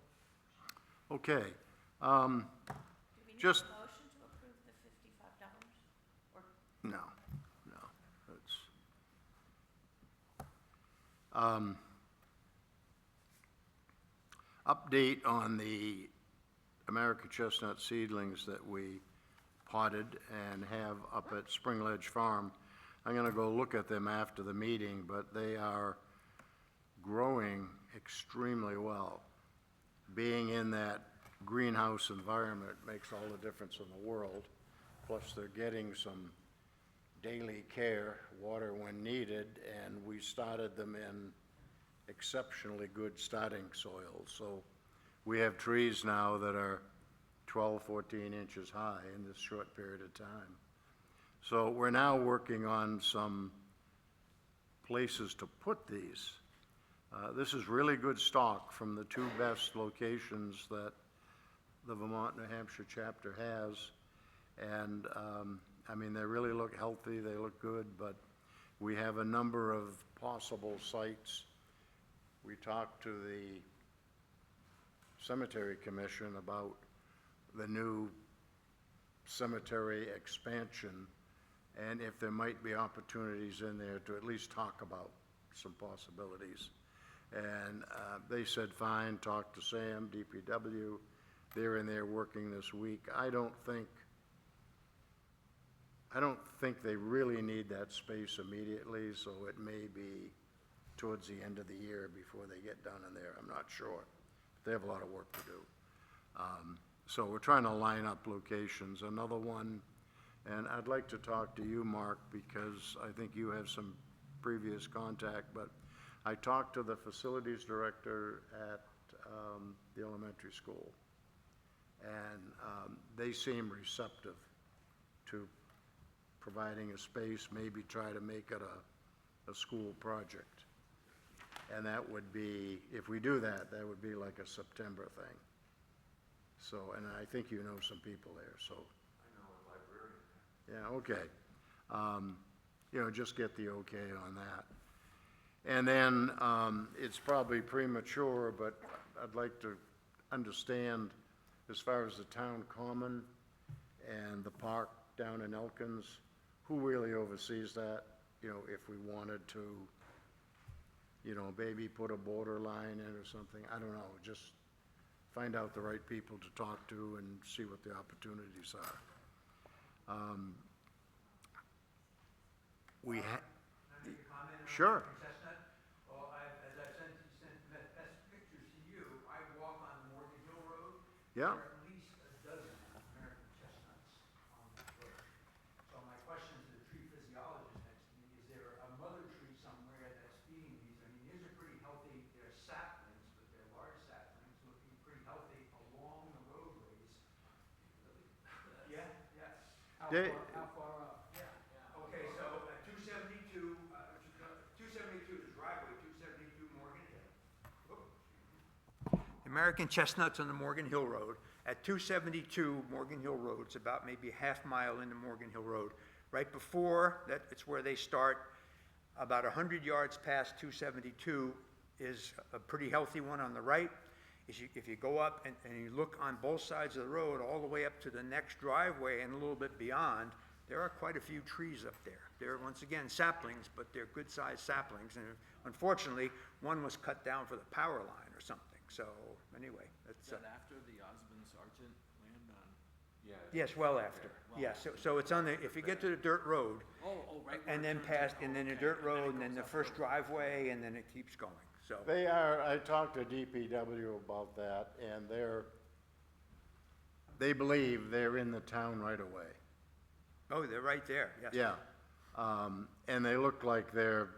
Okay, we need a just, motion to approve the $55? Or no, that's, update on the American chestnut seedlings that we potted and have up at Spring Ledge Farm. I'm gonna go look at them after the meeting, but they are growing extremely well. Being in that greenhouse environment makes all the difference in the world. Plus, they're getting some daily care, water when needed, and we started them in exceptionally good starting soil. So we have trees now that are 12, 14 inches high in this short period of time. So we're now working on some places to put these. This is really good stock from the two best locations that the Vermont, New Hampshire chapter has. And, I mean, they really look healthy, they look good, but we have a number of possible sites. We talked to the Cemetery Commission about the new cemetery expansion, and if there might be opportunities in there to at least talk about some possibilities. And they said, fine, talk to Sam, DPW. They're in there working this week. I don't think they really need that space immediately, so it may be towards the end of the year before they get done in there. I'm not sure. They have a lot of work to do. So we're trying to line up locations. Another one, and I'd like to talk to you, Mark, because I think you have some previous contact, but I talked to the facilities director at the elementary school, and they seem receptive to providing a space, maybe try to make it a school project. And that would be, if we do that, that would be like a September thing. So, and I think you know some people there, so. I know a librarian. Yeah, okay. You know, just get the okay on that. And then, it's probably premature, but I'd like to understand, as far as the town common and the park down in Elkins, who really oversees that? You know, if we wanted to, you know, maybe put a borderline in or something, I don't know, just find out the right people to talk to and see what the opportunities are. We ha- Can I make a comment on Sure. Chestnut? Well, as I've sent best pictures to you, I walk on Morgan Hill Road. Yeah. There are at least a dozen American chestnuts on that road. So my question to the tree physiologist next to me, is there a mother tree somewhere that's feeding these? I mean, these are pretty healthy, they're saplings, but they're large saplings, looking pretty healthy along the roadways. Yeah, yes. They- How far up? Yeah. Okay, so at 272, 272 the driveway, 272 Morgan Hill. The American chestnuts on the Morgan Hill Road. At 272 Morgan Hill Road, it's about maybe a half mile into Morgan Hill Road. Right before that, it's where they start. About 100 yards past 272 is a pretty healthy one on the right. If you go up and you look on both sides of the road, all the way up to the next driveway and a little bit beyond, there are quite a few trees up there. They're, once again, saplings, but they're good-sized saplings. And unfortunately, one was cut down for the power line or something. So, anyway, that's, Is that after the Osmond Sargent land on? Yeah. yes, well after. Yeah, so it's on the, if you get to the dirt road, Oh, right. where and it then turns past, in. and then the Okay, dirt and then it road, and then goes the up first the road. driveway, and then it keeps going, so. They are, I talked to DPW about that, and they believe they're in the town right away. Oh, they're right there, yes. Yeah, and they look like they're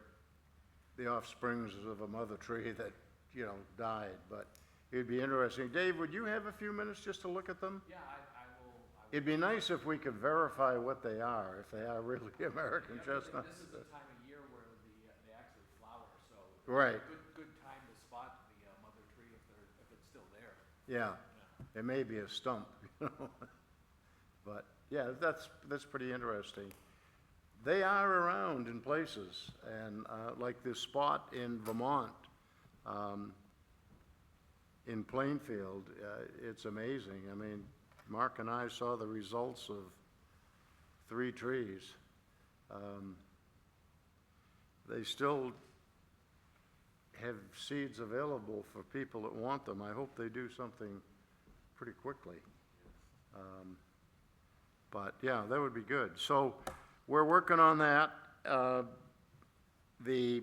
the offsprings of a mother tree that, you know, died, but it'd be interesting. Dave, would you have a few minutes just to look at them? Yeah, I will. It'd be nice if we could verify what they are, if they are really American chestnuts. This is the time of year where they actually flower, so. Right. Good time to spot the mother tree if it's still there. Yeah, it may be a stump, you know, but, yeah, that's pretty interesting. They are around in places, and like this spot in Vermont, in Plainfield, it's amazing. I mean, Mark and I saw the results of 3 trees. They still have seeds available for people that want them. I hope they do something pretty quickly. But, yeah, that would be good. So, we're working on that. The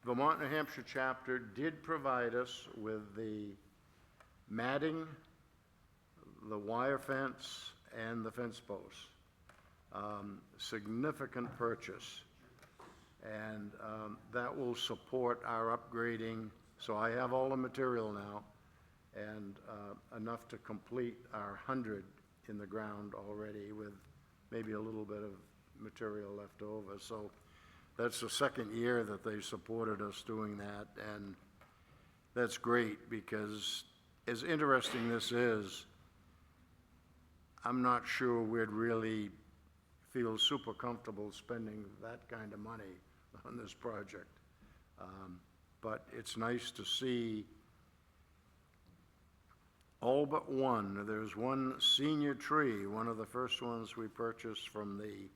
Vermont, New Hampshire chapter did provide us with the matting, the wire fence, and the fence posts. Significant purchase. And that will support our upgrading. So I have all the material now, and enough to complete our 100 in the ground already, with maybe a little bit of material left over. So that's the second year that they supported us doing that, and that's great, because as interesting this is, I'm not sure we'd really feel super comfortable spending that kind of money on this project. But it's nice to see all but one. There's one senior tree, one of the first ones we purchased from the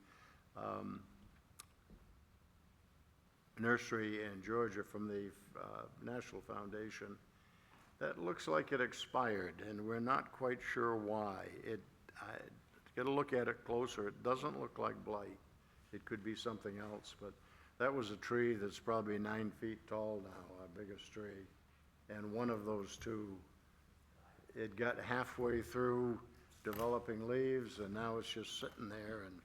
nursery in Georgia, from the National Foundation, that looks like it expired, and we're not quite sure why. Got to look at it closer. It doesn't look like blight. It could be something else, but that was a tree that's probably 9 feet tall now, our biggest tree. And one of those two, it got halfway through developing leaves, and now it's just sitting there. And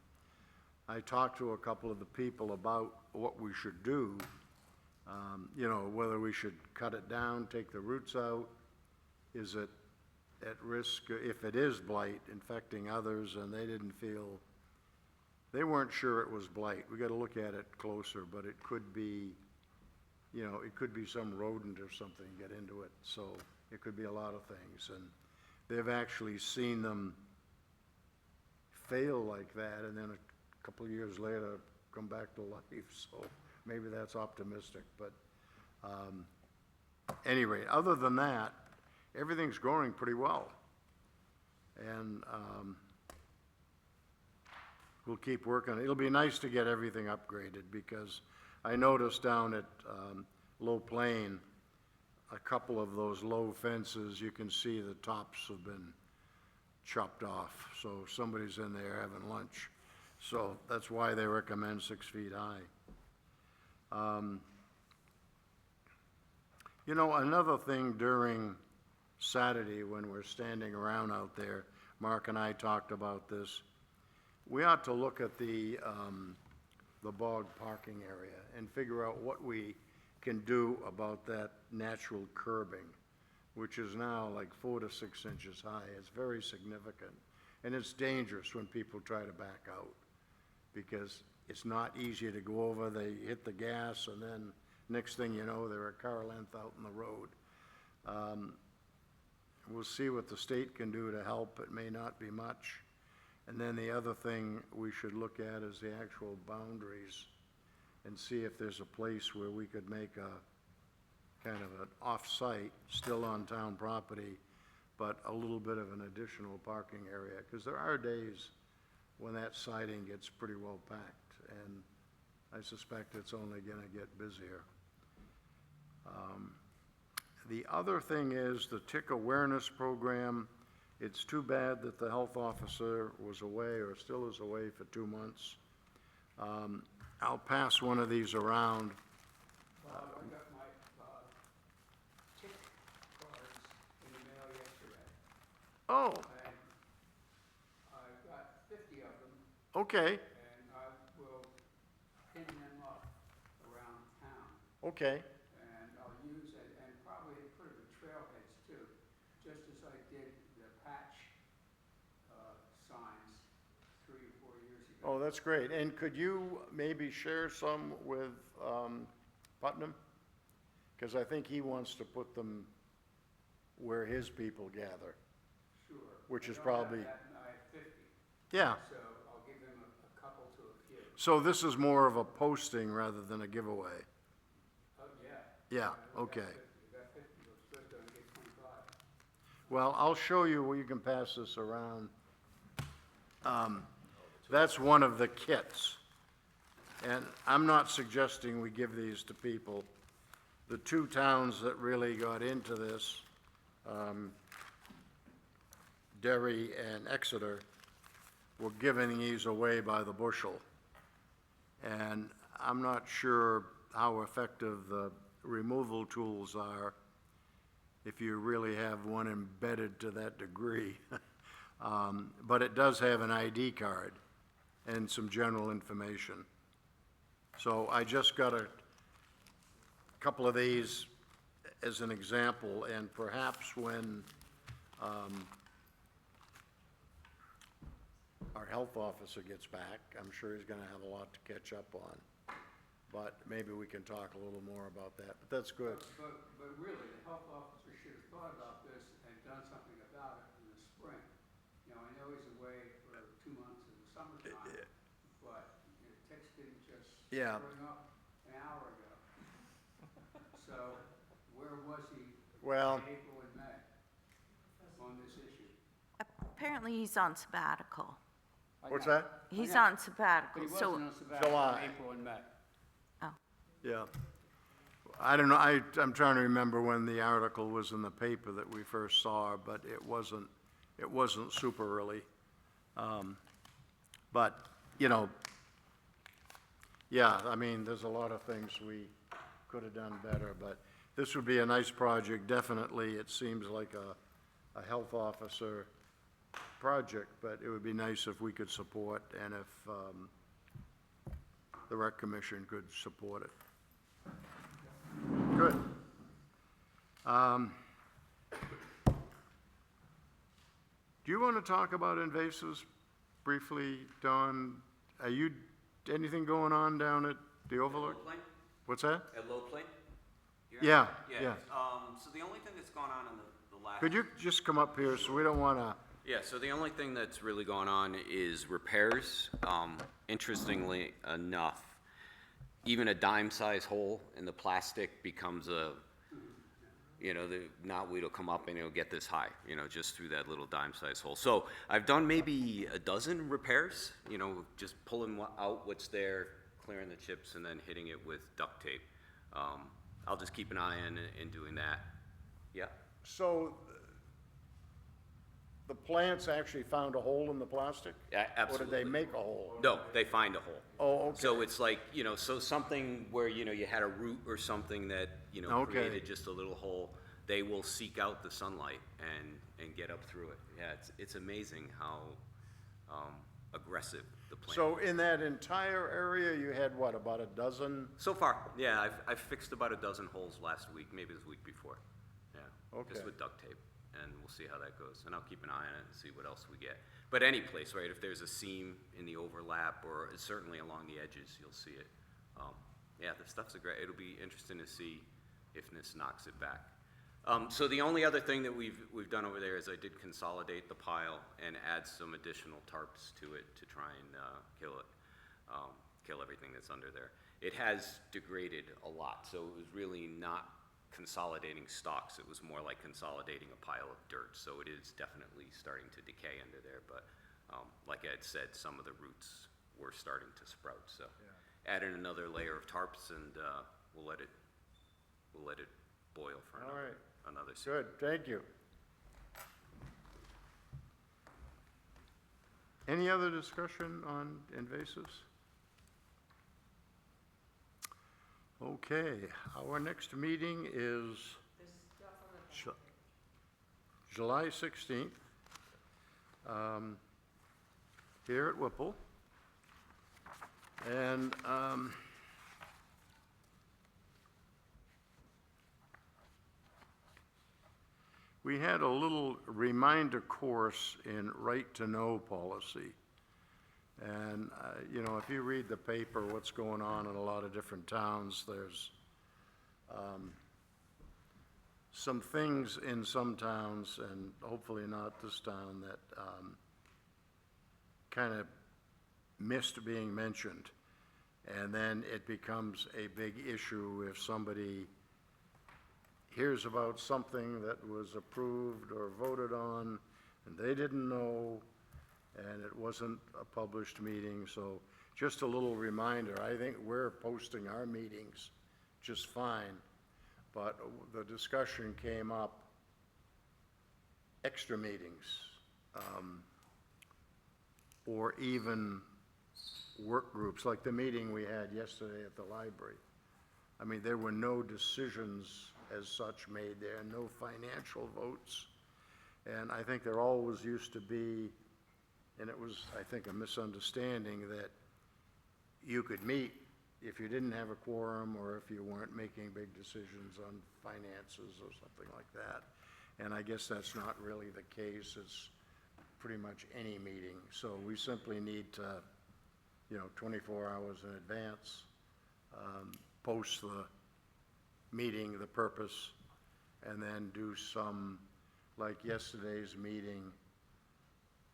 I talked to a couple of the people about what we should do, you know, whether we should cut it down, take the roots out. Is it at risk, if it is blight, infecting others? And they weren't sure it was blight. We got to look at it closer, but it could be, you know, it could be some rodent or something get into it. So it could be a lot of things. And they've actually seen them fail like that, and then a couple of years later come back to life. So maybe that's optimistic. But anyway, other than that, everything's growing pretty well. And we'll keep working. It'll be nice to get everything upgraded, because I noticed down at Low Plain, a couple of those low fences, you can see the tops have been chopped off. So somebody's in there having lunch. So that's why they recommend 6 feet high. You know, another thing during Saturday when we're standing around out there, Mark and I talked about this. We ought to look at the bog parking area and figure out what we can do about that natural curbing, which is now like 4 to 6 inches high. It's very significant. And it's dangerous when people try to back out, because it's not easy to go over. They hit the gas, and then next thing you know, they're a car length out in the road. We'll see what the state can do to help. It may not be much. And then the other thing we should look at is the actual boundaries, and see if there's a place where we could make a kind of an off-site, still on town property, but a little bit of an additional parking area, because there are days when that siding gets pretty well packed, and I suspect it's only gonna get busier. The other thing is the tick awareness program. It's too bad that the health officer was away, or still is away, for 2 months. I'll pass one of these around. I got my tick cards in the mail yesterday. Oh, And I've got 50 of them, okay, and I will pin them up around town. okay. And I'll use it, and probably put it in trailheads too, just as I did the patch signs 3 or 4 years ago. Oh, that's great. And could you maybe share some with Putnam? Because I think he wants to put them where his people gather. Sure. Which is I don't probably- have that, I have 50, Yeah, so I'll give them a couple to a few. so this is more of a posting rather than a giveaway. Oh, yeah. Yeah, We got okay. 50. We got 50, looks good, gonna get 25. Well, I'll show you where you can pass this around. That's one of the kits. And I'm not suggesting we give these to people. The 2 towns that really got into this, Derry and Exeter, were giving these away by the bushel. And I'm not sure how effective the removal tools are if you really have one embedded to that degree. But it does have an ID card and some general information. So I just got a couple of these as an example, and perhaps when our health officer gets back, I'm sure he's gonna have a lot to catch up on. But maybe we can talk a little more about that, but that's good. But really, the health officer should have thought about this and done something about it in the spring. You know, I know he's away for 2 months in the summertime, but the ticks didn't just Yeah. spring up an hour ago. So where was he Well- in April and May on this issue? Apparently, he's on sabbatical. What's that? He's know. on But sabbatical, he so, wasn't on sabbatical July. in April and May. oh, Yeah. I don't know, I'm trying to remember when the article was in the paper that we first saw, but it wasn't super early. But, you know, yeah, I mean, there's a lot of things we could have done better, but this would be a nice project, definitely. It seems like a health officer project, but it would be nice if we could support and if the rec commission could support it. Good. Do you want to talk about invasives briefly, Don? Anything going on down at the Overlook? What's that? At Low Plain? Yeah, yeah. So the only thing that's gone on in the last. Could you just come up here, so we don't want to, Yeah, so the only thing that's really gone on is repairs. Interestingly enough, even a dime-size hole in the plastic becomes the knotweed will come up and it'll get this high, just through that little dime-size hole. So I've done maybe a dozen repairs, just pulling out what's there, clearing the chips, and then hitting it with duct tape. I'll just keep an eye on it and doing that. Yeah. so the plants actually found a hole in the plastic? Absolutely. Or did they make a hole? No, they find a hole. Oh, okay. So it's like, so something where, you had a root or something that, Okay. created just a little hole, they will seek out the sunlight and get up through it. Yeah, it's amazing how aggressive the plant So is. in that entire area, you had what, about a dozen? So far, yeah, I've fixed about a dozen holes last week, maybe the week before. Yeah, Okay. just with duct tape, and we'll see how that goes. And I'll keep an eye on it and see what else we get. But any place, right, if there's a seam in the overlap, or certainly along the edges, you'll see it. Yeah, the stuff's it'll be interesting to see if this knocks it back. So the only other thing that we've done over there is I did consolidate the pile and add some additional tarps to it to try and kill it, kill everything that's under there. It has degraded a lot, so it was really not consolidating stalks. It was more like consolidating a pile of dirt. So it is definitely starting to decay under there. But like Ed said, some of the roots were starting to sprout. So add in another layer of tarps, and we'll let it boil for All right. another season. Good, thank you. Any other discussion on invasives? Okay, our next meeting is July 16th, here at Whipple. And we had a little reminder course in right to know policy. And, if you read the paper, what's going on in a lot of different towns, there's some things in some towns, and hopefully not this town, that kind of missed being mentioned. And then it becomes a big issue if somebody hears about something that was approved or voted on, and they didn't know, and it wasn't a published meeting. So just a little reminder, I think we're posting our meetings just fine, but the discussion came up, extra meetings, or even work groups, like the meeting we had yesterday at the library. I mean, there were no decisions as such made there, no financial votes. And I think there always used to be, and it was, I think, a misunderstanding that you could meet if you didn't have a quorum or if you weren't making big decisions on finances or something like that. And I guess that's not really the case. It's pretty much any meeting. So we simply need to, 24 hours in advance, post the meeting, the purpose, and then do some like yesterday's meeting,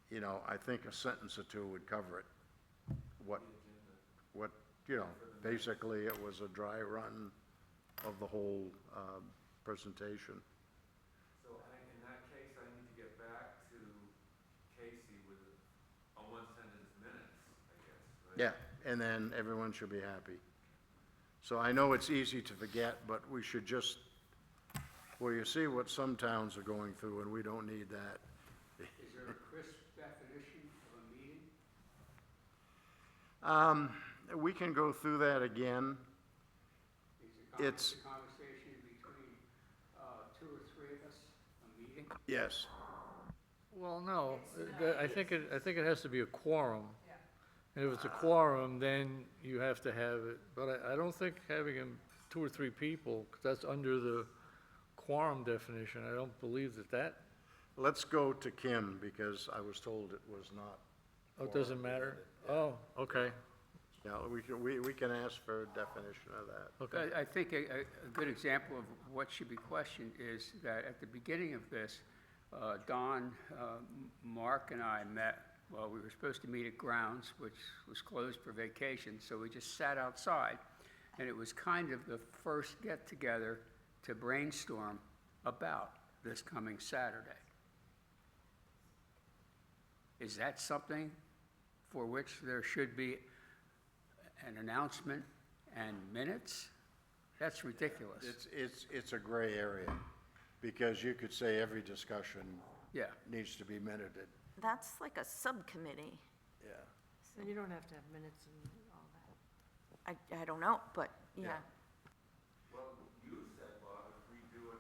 you know, I think a sentence or two would cover it. What, you know, basically it was a dry run of the whole presentation. So in that case, I need to get back to Casey with a one-sentence minutes, I guess, right? Yeah, and then everyone should be happy. So I know it's easy to forget, but we should just, well, you see what some towns are going through, and we don't need that. Is there a crisp definition of a meeting? We can go through that again. It's- Is a conversation between two or three of us a meeting? Yes. Well, no, I think it has to be a quorum. And if it's a quorum, then you have to have it, but I don't think having them 2 or 3 people, 'cause that's under the quorum definition, I don't believe that, Let's go to Kim, because I was told it was not. oh, it doesn't matter? Oh, okay, Yeah, we can ask for a definition of that. okay. I think a good example of what should be questioned is that at the beginning of this, Don, Mark, and I met, well, we were supposed to meet at Grounds, which was closed for vacation, so we just sat outside. And it was kind of the first get-together to brainstorm about this coming Saturday. Is that something for which there should be an announcement and minutes? That's ridiculous. It's a gray area, because you could say every discussion Yeah. needs to be minuted. That's like a subcommittee. Yeah. So you don't have to have minutes and all that. I don't know, but yeah. Well, you said, Bob, if we do a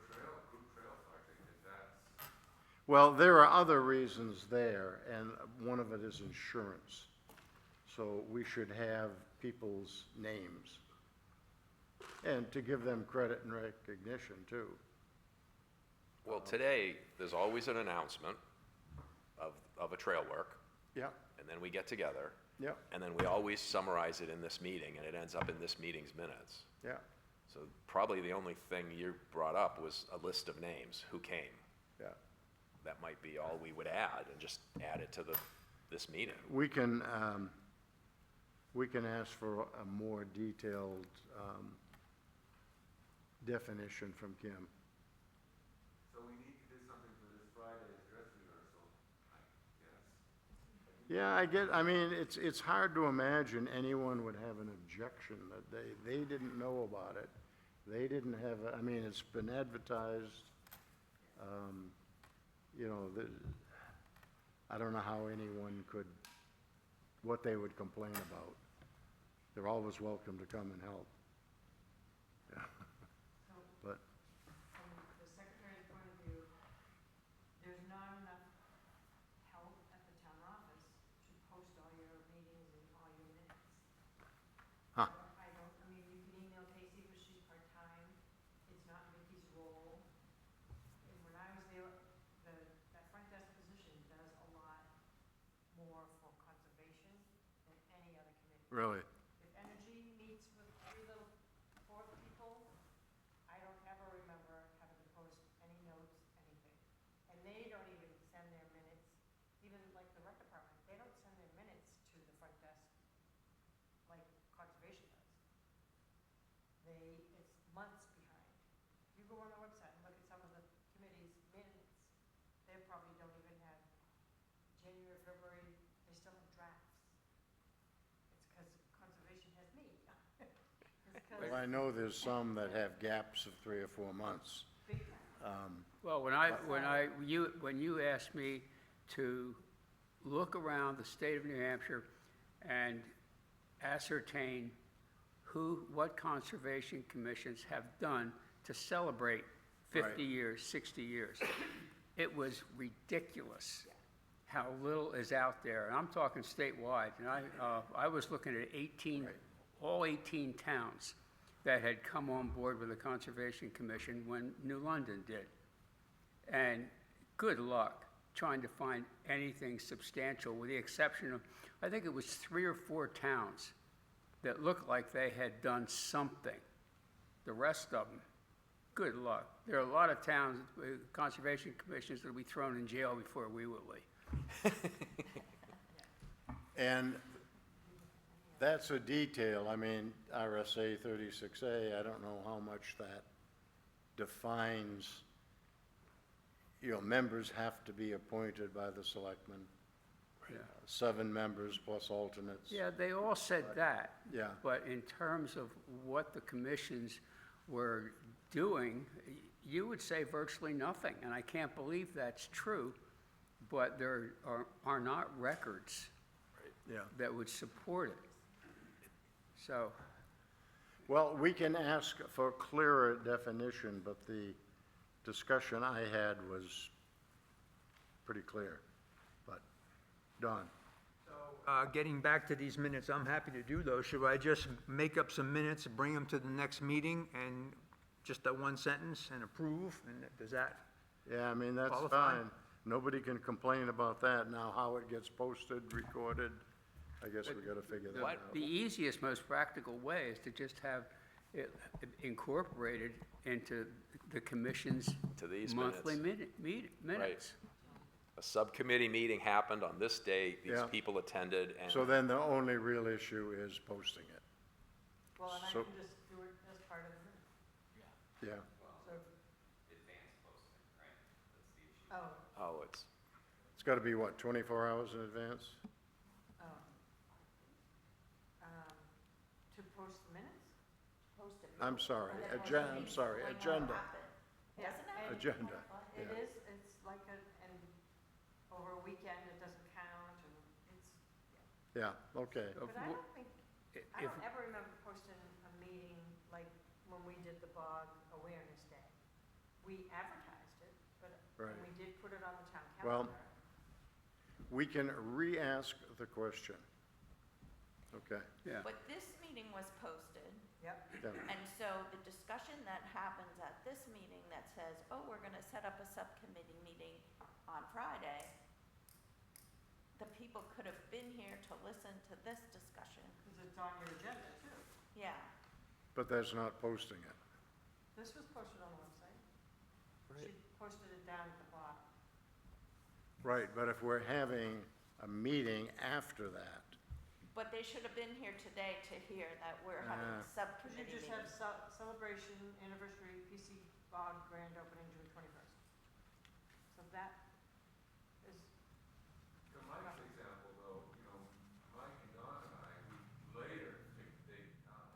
group trail project, if that's, Well, there are other reasons there, and one of it is insurance. So we should have people's names, and to give them credit and recognition, too. Well, today, there's always an announcement of a trail work, Yeah, and then we get together, yeah, and then we always summarize it in this meeting, and it ends up in this meeting's minutes. yeah. So probably the only thing you brought up was a list of names, who came. Yeah. That might be all we would add, and just add it to this meeting. We can ask for a more detailed definition from Kim. so we need to do something for this Friday's dress rehearsal, I guess. Yeah, I mean, it's hard to imagine anyone would have an objection that they didn't know about it. They didn't have, I mean, it's been advertised, you know, I don't know how anyone could, what they would complain about. They're always welcome to come and help. Yeah. But, From the secretary's point of view, there's not enough help at the town office to post all your meetings and all your minutes. Huh. I mean, you can email Casey, but she's part-time, it's not Vicky's role. And when I was there, that front desk position does a lot more for conservation than any other committee. really, If Energy meets with 4 people, I don't ever remember having to post any notes, anything. And they don't even send their minutes, even like the rec department, they don't send their minutes to the front desk like conservation does. It's months behind. You go on the website and look at some of the committee's minutes, they probably don't even have January, February, they still have drafts. It's because conservation has me. It's 'cause well, I know there's some that have gaps of 3 or 4 months. big time. Well, when you asked me to look around the state of New Hampshire and ascertain what conservation commissions have done to celebrate 50 Right. years, 60 years, it was ridiculous how little is out there. And I'm talking statewide, and I was looking at 18, all 18 towns that had come on board with the Conservation Commission when New London did. And good luck trying to find anything substantial, with the exception of, I think it was 3 or 4 towns that looked like they had done something. The rest of them, good luck. There are a lot of towns, conservation commissions that'll be thrown in jail before we will be. And that's a detail, I mean, RSA 36A, I don't know how much that defines, members have to be appointed by the selectmen. Yeah. 7 members plus alternates. Yeah, they all said that. Yeah. But in terms of what the commissions were doing, you would say virtually nothing, and I can't believe that's true, but there are not records Yeah. that would support it. So, Well, we can ask for clearer definition, but the discussion I had was pretty clear. But, Don? Getting back to these minutes, I'm happy to do those. Should I just make up some minutes, bring them to the next meeting, and just that one sentence and approve? And does that, Yeah, I mean, that's Qualify? fine. Nobody can complain about that. Now, how it gets posted, recorded, I guess we gotta figure that out. the easiest, most practical way is to just have it incorporated into the commission's To these monthly minutes. minutes. A subcommittee meeting happened on this date, these Yeah. people attended, and So then the only real issue is posting it. Well, and I So- can just do it as part of the minute, Yeah, so, Advanced posting, right? That's the issue. oh, it's gotta be what, 24 hours in advance? oh. To post the minutes? Post it. I'm sorry, And then agenda, post I'm it sorry, when it agenda. happened. Yeah, Doesn't it? and- Agenda, It yeah. is, it's like and over a weekend, it doesn't count, and it's, Yeah, okay. Of but I wh- don't think, I if- don't ever remember posting a meeting like when we did the Bog Awareness Day. We advertised it, but, Right. and we did put it on the town Well- calendar. We can re-ask the question. Okay, Yeah. But this meeting was posted, Yep, yeah, and so the discussion that happens at this meeting that says, oh, we're gonna set up a subcommittee meeting on Friday, the people could have been here to listen to this discussion. because it's on your agenda too. Yeah, but that's not posting it. This was posted on the website. She posted it down at the bottom. Right, but if we're having a meeting after that, but they should have been here today to hear that we're having a Ah. You subcommittee just meeting. have celebration anniversary PC Bog grand opening June 21st. So that is, In Mike's example, though, Mike and Don and I, we later picked a date and time.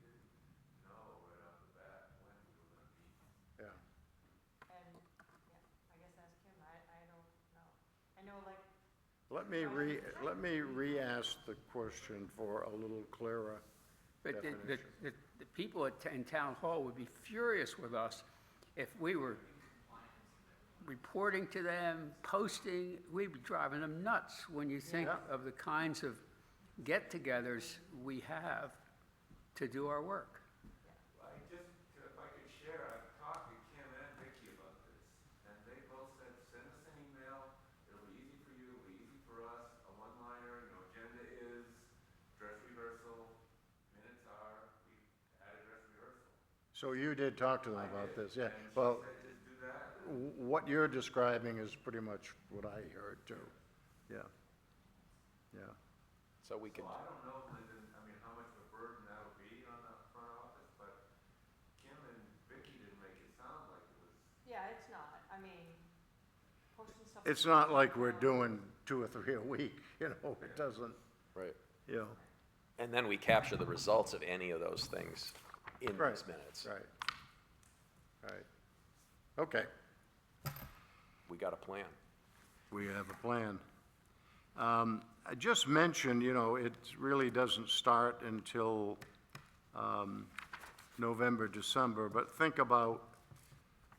We didn't know right off the bat when we were gonna meet. yeah. and, yeah, I guess ask him, I don't know. I know like, Let me re-ask the question for a little clearer But definition. the people in town hall would be furious with us if we were reporting to them, posting, we'd be driving them nuts when you think Yeah. of the kinds of get-togethers we have to do our work. If I could share, I've talked to Kim and Vicky about this, and they both said, send us an email, it'll be easy for you, it'll be easy for us, a one-liner, agenda is, dress rehearsal, minutes are, we add a dress rehearsal. So you did talk to them about this, yeah. And she Well, said, just do that. what you're describing is pretty much what I heard too. Yeah, yeah. so we could, So I don't know, Lyndon, how much of a burden that'll be on the front office, but Kim and Vicky didn't make it sound like it was. yeah, it's not. I mean, posting stuff. It's not like we're doing 2 or 3 a week, it doesn't, right. you know. And then we capture the results of any of those things in Right, these minutes. Right, right. Okay, We got a plan. we have a plan. I just mentioned, it really doesn't start until November, December, but think about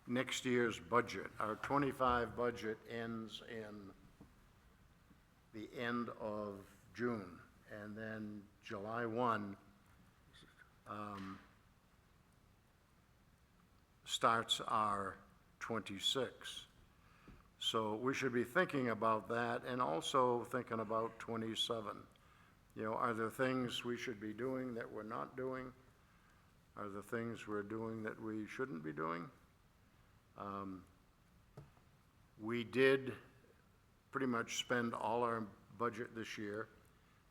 next year's budget. Our '25 budget ends in the end of June, and then July 1 starts our '26. So we should be thinking about that and also thinking about '27. Are there things we should be doing that we're not doing? are the things we're doing that we shouldn't be doing? We did pretty much spend all our budget this year,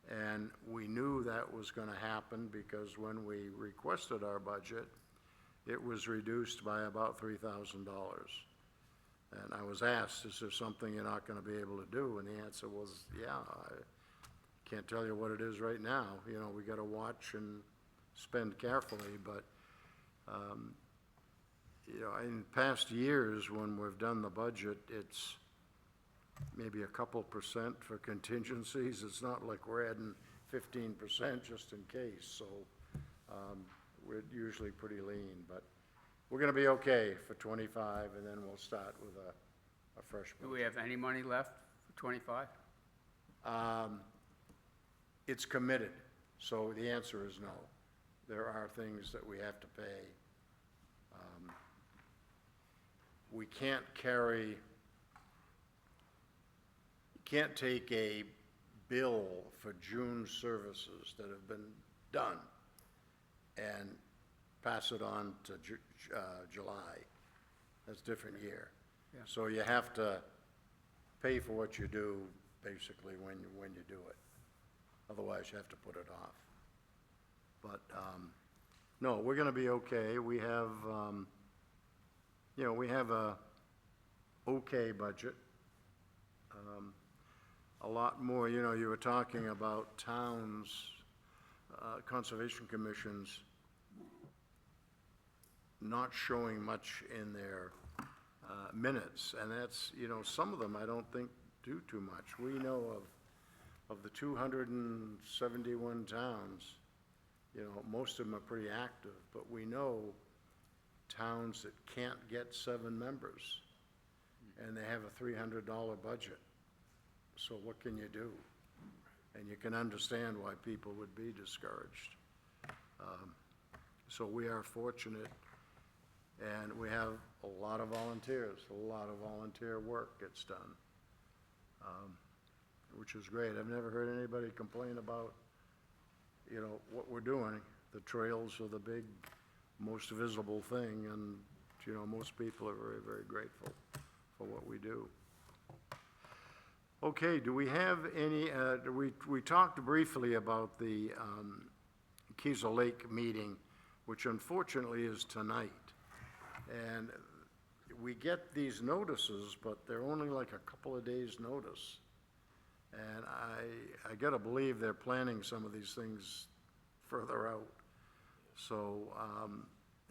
and we knew that was gonna happen because when we requested our budget, it was reduced by about $3,000. And I was asked, is there something you're not gonna be able to do? And the answer was, yeah, I can't tell you what it is right now. You know, we gotta watch and spend carefully, but, you know, in past years, when we've done the budget, it's maybe a couple percent for contingencies. It's not like we're adding 15% just in case, so, we're usually pretty lean, but we're gonna be okay for 25, and then we'll start with a fresh Do budget. we have any money left for 25? It's committed, so the answer is no. There are things that we have to pay. We can't take a bill for June services that have been done and pass it on to July. That's a different year. Yeah. So you have to pay for what you do, basically, when you do it. Otherwise, you have to put it off. But, no, we're gonna be okay. We have, you know, we have a okay budget. A lot more, you know, you were talking about towns, conservation commissions not showing much in their minutes, and that's, you know, some of them I don't think do too much. We know of the 271 towns, you know, most of them are pretty active, but we know towns that can't get 7 members, and they have a $300 budget. So what can you do? And you can understand why people would be discouraged. So we are fortunate, and we have a lot of volunteers, a lot of volunteer work gets done, which is great. I've never heard anybody complain about, you know, what we're doing. The trails are the big, most visible thing, and, you know, most people are very, very grateful for what we do. Okay, do we have any, we talked briefly about the Kiesel Lake meeting, which unfortunately is tonight. And we get these notices, but they're only like a couple of days' notice. And I gotta believe they're planning some of these things further out. So,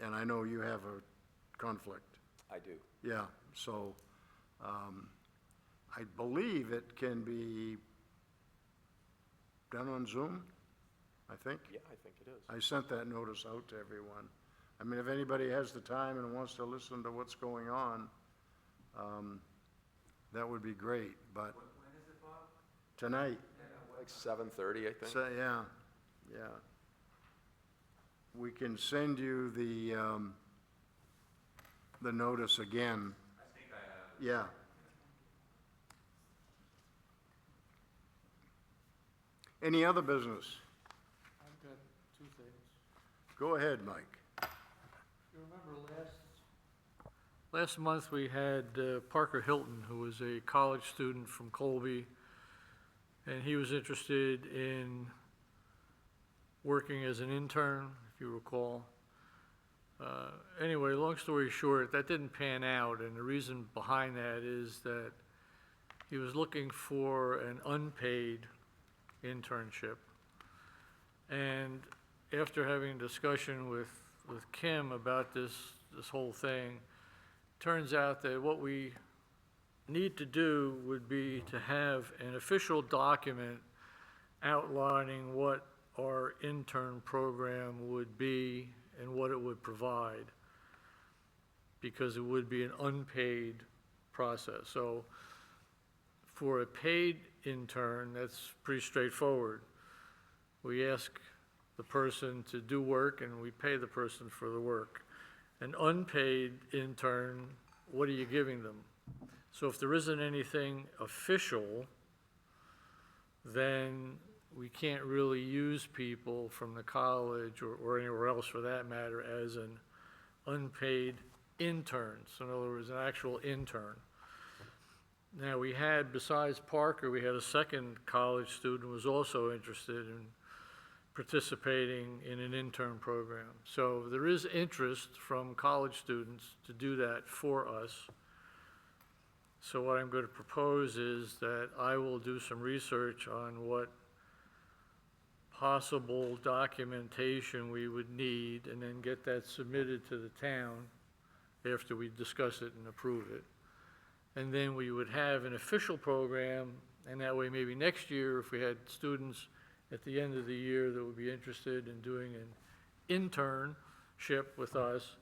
and I know you have a conflict. I do. Yeah, so, I believe it can be done on Zoom, I think. Yeah, I think it is. I sent that notice out to everyone. I mean, if anybody has the time and wants to listen to what's going on, that would be great, but When is it, Bob? tonight, Like 7:30, I think. so, yeah. We can send you the notice again. I think I have. Yeah. Any other business? I've got 2 things. Go ahead, Mike. You remember last month, we had Parker Hilton, who was a college student from Colby, and he was interested in working as an intern, if you recall. Anyway, long story short, that didn't pan out, and the reason behind that is that he was looking for an unpaid internship. And after having a discussion with Kim about this whole thing, turns out that what we need to do would be to have an official document outlining what our intern program would be and what it would provide, because it would be an unpaid process. So for a paid intern, that's pretty straightforward. We ask the person to do work and we pay the person for the work. An unpaid intern, what are you giving them? So if there isn't anything official, then we can't really use people from the college or anywhere else for that matter as an unpaid intern. So in other words, an actual intern. Now, we had, besides Parker, we had a second college student who was also interested in participating in an intern program. So there is interest from college students to do that for us. So what I'm going to propose is that I will do some research on what possible documentation we would need and then get that submitted to the town after we discuss it and approve it. And then we would have an official program, and that way maybe next year, if we had students at the end of the year that would be interested in doing an internship with us,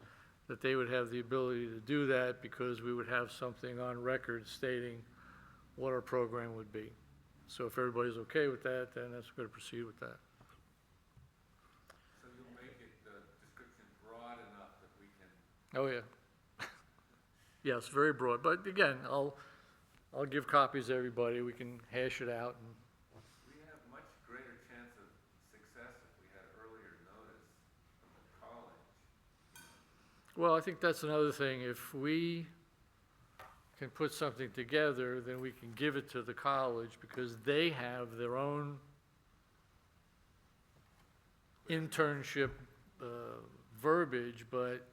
that they would have the ability to do that because we would have something on record stating what our program would be. So if everybody's okay with that, then that's going to proceed with that. So you'll make it, the description broad enough that we can, Oh, yeah. Yes, very broad, but again, I'll give copies to everybody, we can hash it out. And we have much greater chance of success if we had earlier notice from the college. well, I think that's another thing, if we can put something together, then we can give it to the college, because they have their own internship verbiage, but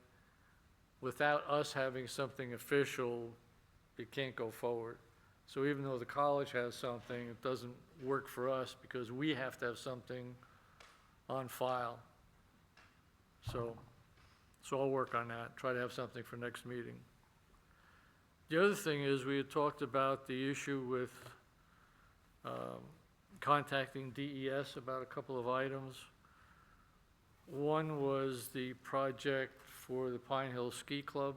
without us having something official, it can't go forward. So even though the college has something, it doesn't work for us because we have to have something on file. So I'll work on that, try to have something for next meeting. The other thing is, we had talked about the issue with contacting DES about a couple of items. One was the project for the Pine Hill Ski Club,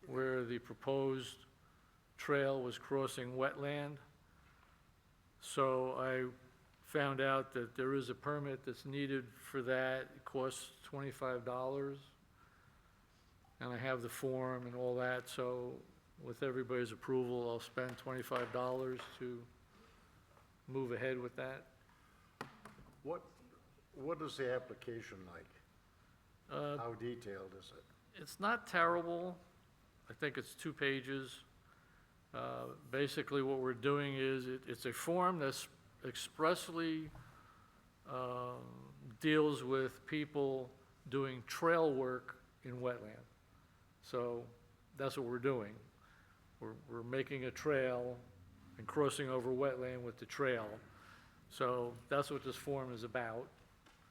where the proposed trail was crossing wetland. So I found out that there is a permit that's needed for that. It costs $25. And I have the form and all that, so with everybody's approval, I'll spend $25 to move ahead with that. What is the application like? How detailed is it? It's not terrible. I think it's 2 pages. Basically, what we're doing is, it's a form that's expressly deals with people doing trail work in wetland. So that's what we're doing. We're making a trail and crossing over wetland with the trail. So that's what this form is about.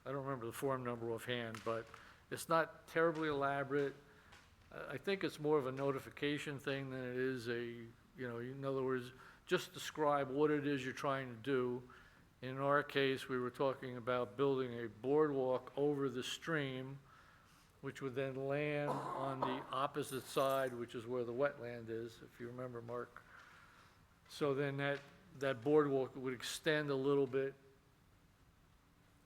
I don't remember the form number offhand, but it's not terribly elaborate. I think it's more of a notification thing than it is a, in other words, just describe what it is you're trying to do. In our case, we were talking about building a boardwalk over the stream, which would then land on the opposite side, which is where the wetland is, if you remember, Mark. So then that boardwalk would extend a little bit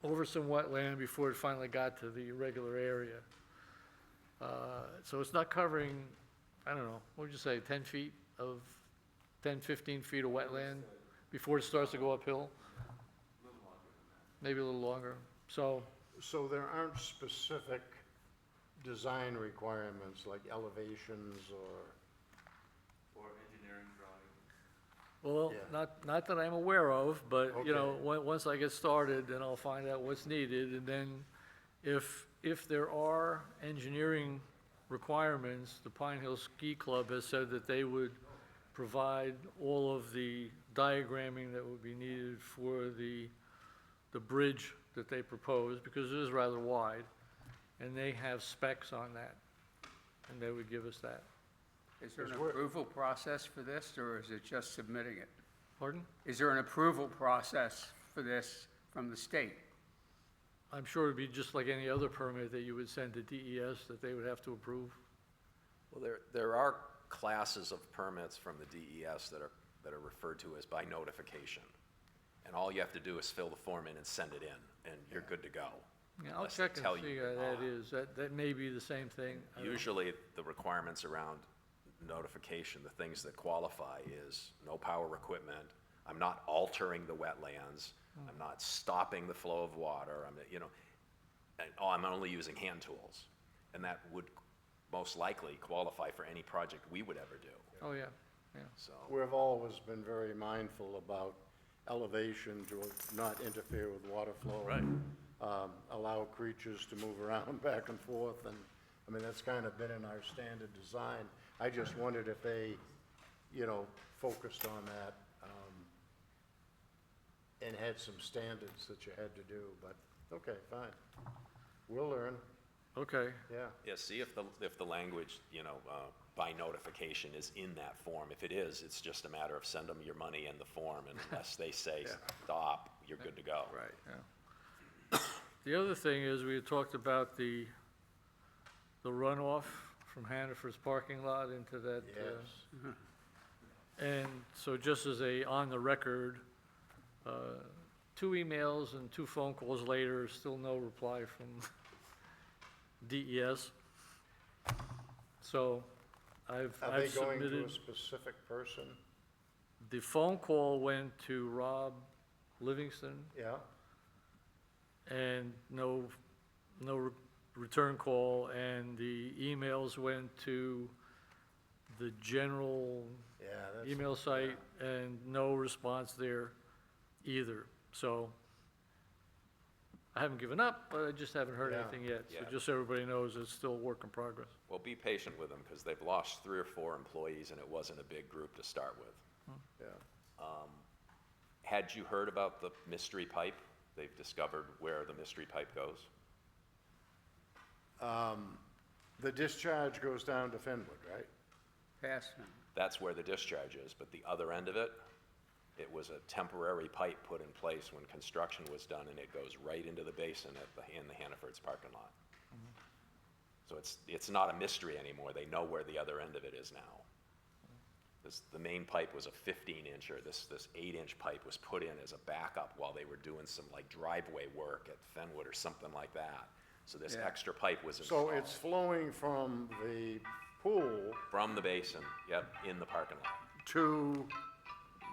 over some wetland before it finally got to the regular area. So it's not covering, I don't know, what would you say, 10 feet of, 10, 15 feet of wetland before it starts to go uphill? Maybe a little longer. So there aren't specific design requirements like elevations or engineering drawings. well, Yeah. not that I'm aware of, but, Okay. once I get started, then I'll find out what's needed, and then if there are engineering requirements, the Pine Hill Ski Club has said that they would provide all of the diagramming that would be needed for the bridge that they propose, because it is rather wide, and they have specs on that, and they would give us that. Is there an approval process for this, or is it just submitting it? Pardon? Is there an approval process for this from the state? I'm sure it'd be just like any other permit that you would send to DES that they would have to approve. Well, there are classes of permits from the DES that are referred to as by notification. And all you have to do is fill the form in and send it in, and you're good to go. Yeah, I'll Unless they check and tell you see you're how that not. is. That may be the same thing. I don't know. Usually, the requirements around notification, the things that qualify is no power equipment, I'm not altering the wetlands, I'm not stopping the flow of water, I'm only using hand tools. And that would most likely qualify for any project we would ever do, Oh, yeah, yeah. so. We've always been very mindful about elevation to not interfere with water flow. Right. Allow creatures to move around back and forth, and, I mean, that's kind of been in our standard design. I just wondered if they, focused on that, and had some standards that you had to do, but, okay, fine. We'll learn, Okay, yeah. Yeah, see if the language, by notification is in that form. If it is, it's just a matter of send them your money in the form, and unless they say stop, you're good to go. right, yeah. The other thing is, we had talked about the runoff from Hannaford's parking lot into that. Yes. And so just as on the record, 2 emails and 2 phone calls later, still no reply from DES. So I've Are they going to a submitted, specific person? the phone call went to Rob Livingston, Yeah, and no return call, and the emails went to the general yeah, that's. email site, and no response there either. So I haven't given up, but I just haven't heard Yeah. anything yet. So Yeah. just so everybody knows, it's still a work in progress. Well, be patient with them, because they've lost 3 or 4 employees, and it wasn't a big group to start with. Yeah. Had you heard about the mystery pipe? They've discovered where the mystery pipe goes. The discharge goes down to Fenwood, right? Past them. That's where the discharge is, but the other end of it, it was a temporary pipe put in place when construction was done, and it goes right into the basin in the Hannaford's parking lot. So it's not a mystery anymore. They know where the other end of it is now. The main pipe was a 15-incher. This 8-inch pipe was put in as a backup while they were doing some like driveway work at Fenwood or something like that. So this Yeah. extra pipe was installed. So it's flowing from the pool From the basin, yep, in the parking lot, to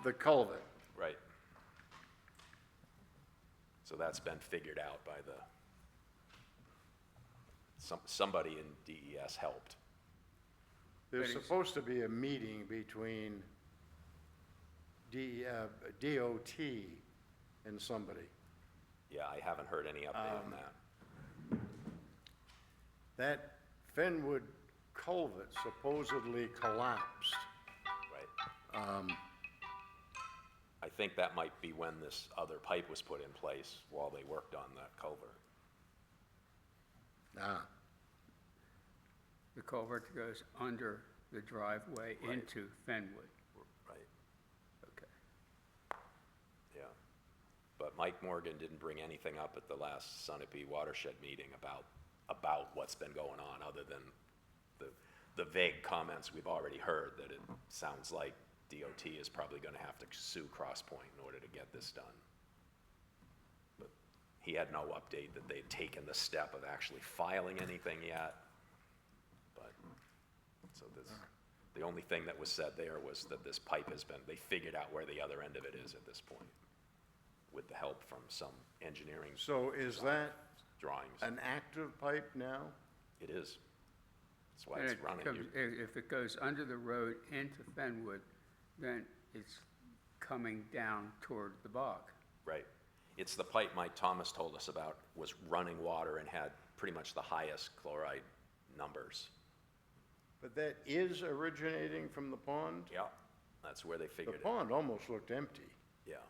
the culvert. right. So that's been figured out by somebody in DES helped. There's But it's- supposed to be a meeting between DOT and somebody. Yeah, I haven't heard any update on that. That Fenwood culvert supposedly collapsed. Right. I think that might be when this other pipe was put in place while they worked on that culvert. Ah, The culvert goes under the driveway Right. into Fenwood. Right. Okay. Yeah. But Mike Morgan didn't bring anything up at the last Sunapee watershed meeting about what's been going on, other than the vague comments we've already heard, that it sounds like DOT is probably gonna have to sue Cross Point in order to get this done. But he had no update that they'd taken the step of actually filing anything yet. But, so the only thing that was said there was that this pipe they figured out where the other end of it is at this point, with the help from some engineering so is that drawings. an active pipe now? It is. That's why And it's it running. comes- if it goes under the road into Fenwood, then it's coming down toward the bog. Right. It's the pipe Mike Thomas told us about, was running water and had pretty much the highest chloride numbers. But that is originating from the pond? Yeah, that's where they The figured it. pond almost looked empty. Yeah.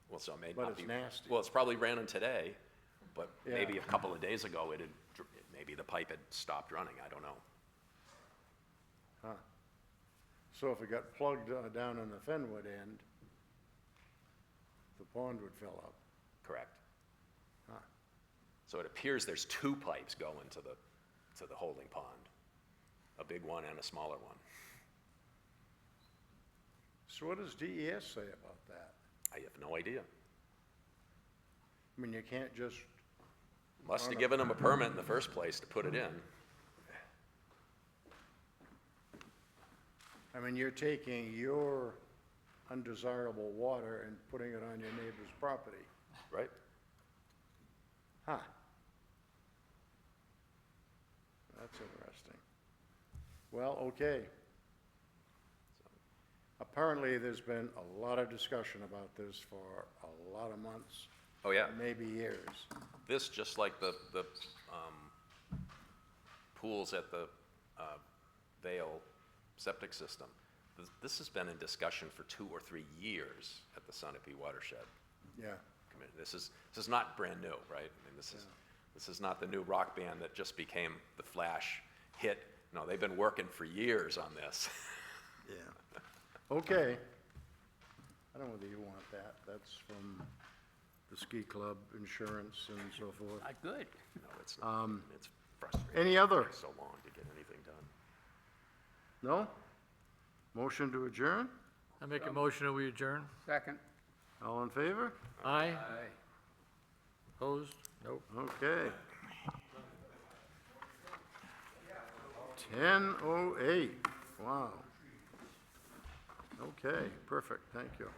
Well, so it may But not it's be. nasty. Well, it's probably running today, but Yeah. maybe a couple of days ago, maybe the pipe had stopped running, I don't know. Huh. So if it got plugged down on the Fenwood end, the pond would fill up. Correct. Huh. So it appears there's 2 pipes going to the holding pond, a big one and a smaller one. So what does DES say about that? I have no idea. I mean, you can't just, Must have given them a permit in the first place to put it in. I mean, you're taking your undesirable water and putting it on your neighbor's property. right? Huh. That's interesting. Well, okay. Apparently, there's been a lot of discussion about this for a lot of months. Oh, yeah. Maybe years. This, just like the pools at the Vale septic system, this has been in discussion for 2 or 3 years at the Sunapee Watershed Yeah. Committee. This is not brand new, right? I mean, this is not the new rock band that just became the flash hit. No, they've been working for years on this. Yeah. Okay. I don't know whether you want that. That's from the ski club insurance and so forth. Good. No, it's not. It's frustrating. Any other? It takes so long to get anything done. No? Motion to adjourn? I make a motion that we adjourn. Second. All in favor? Aye. Aye. Opposed? Nope. Okay. 10:08. Wow. Okay, perfect, thank you.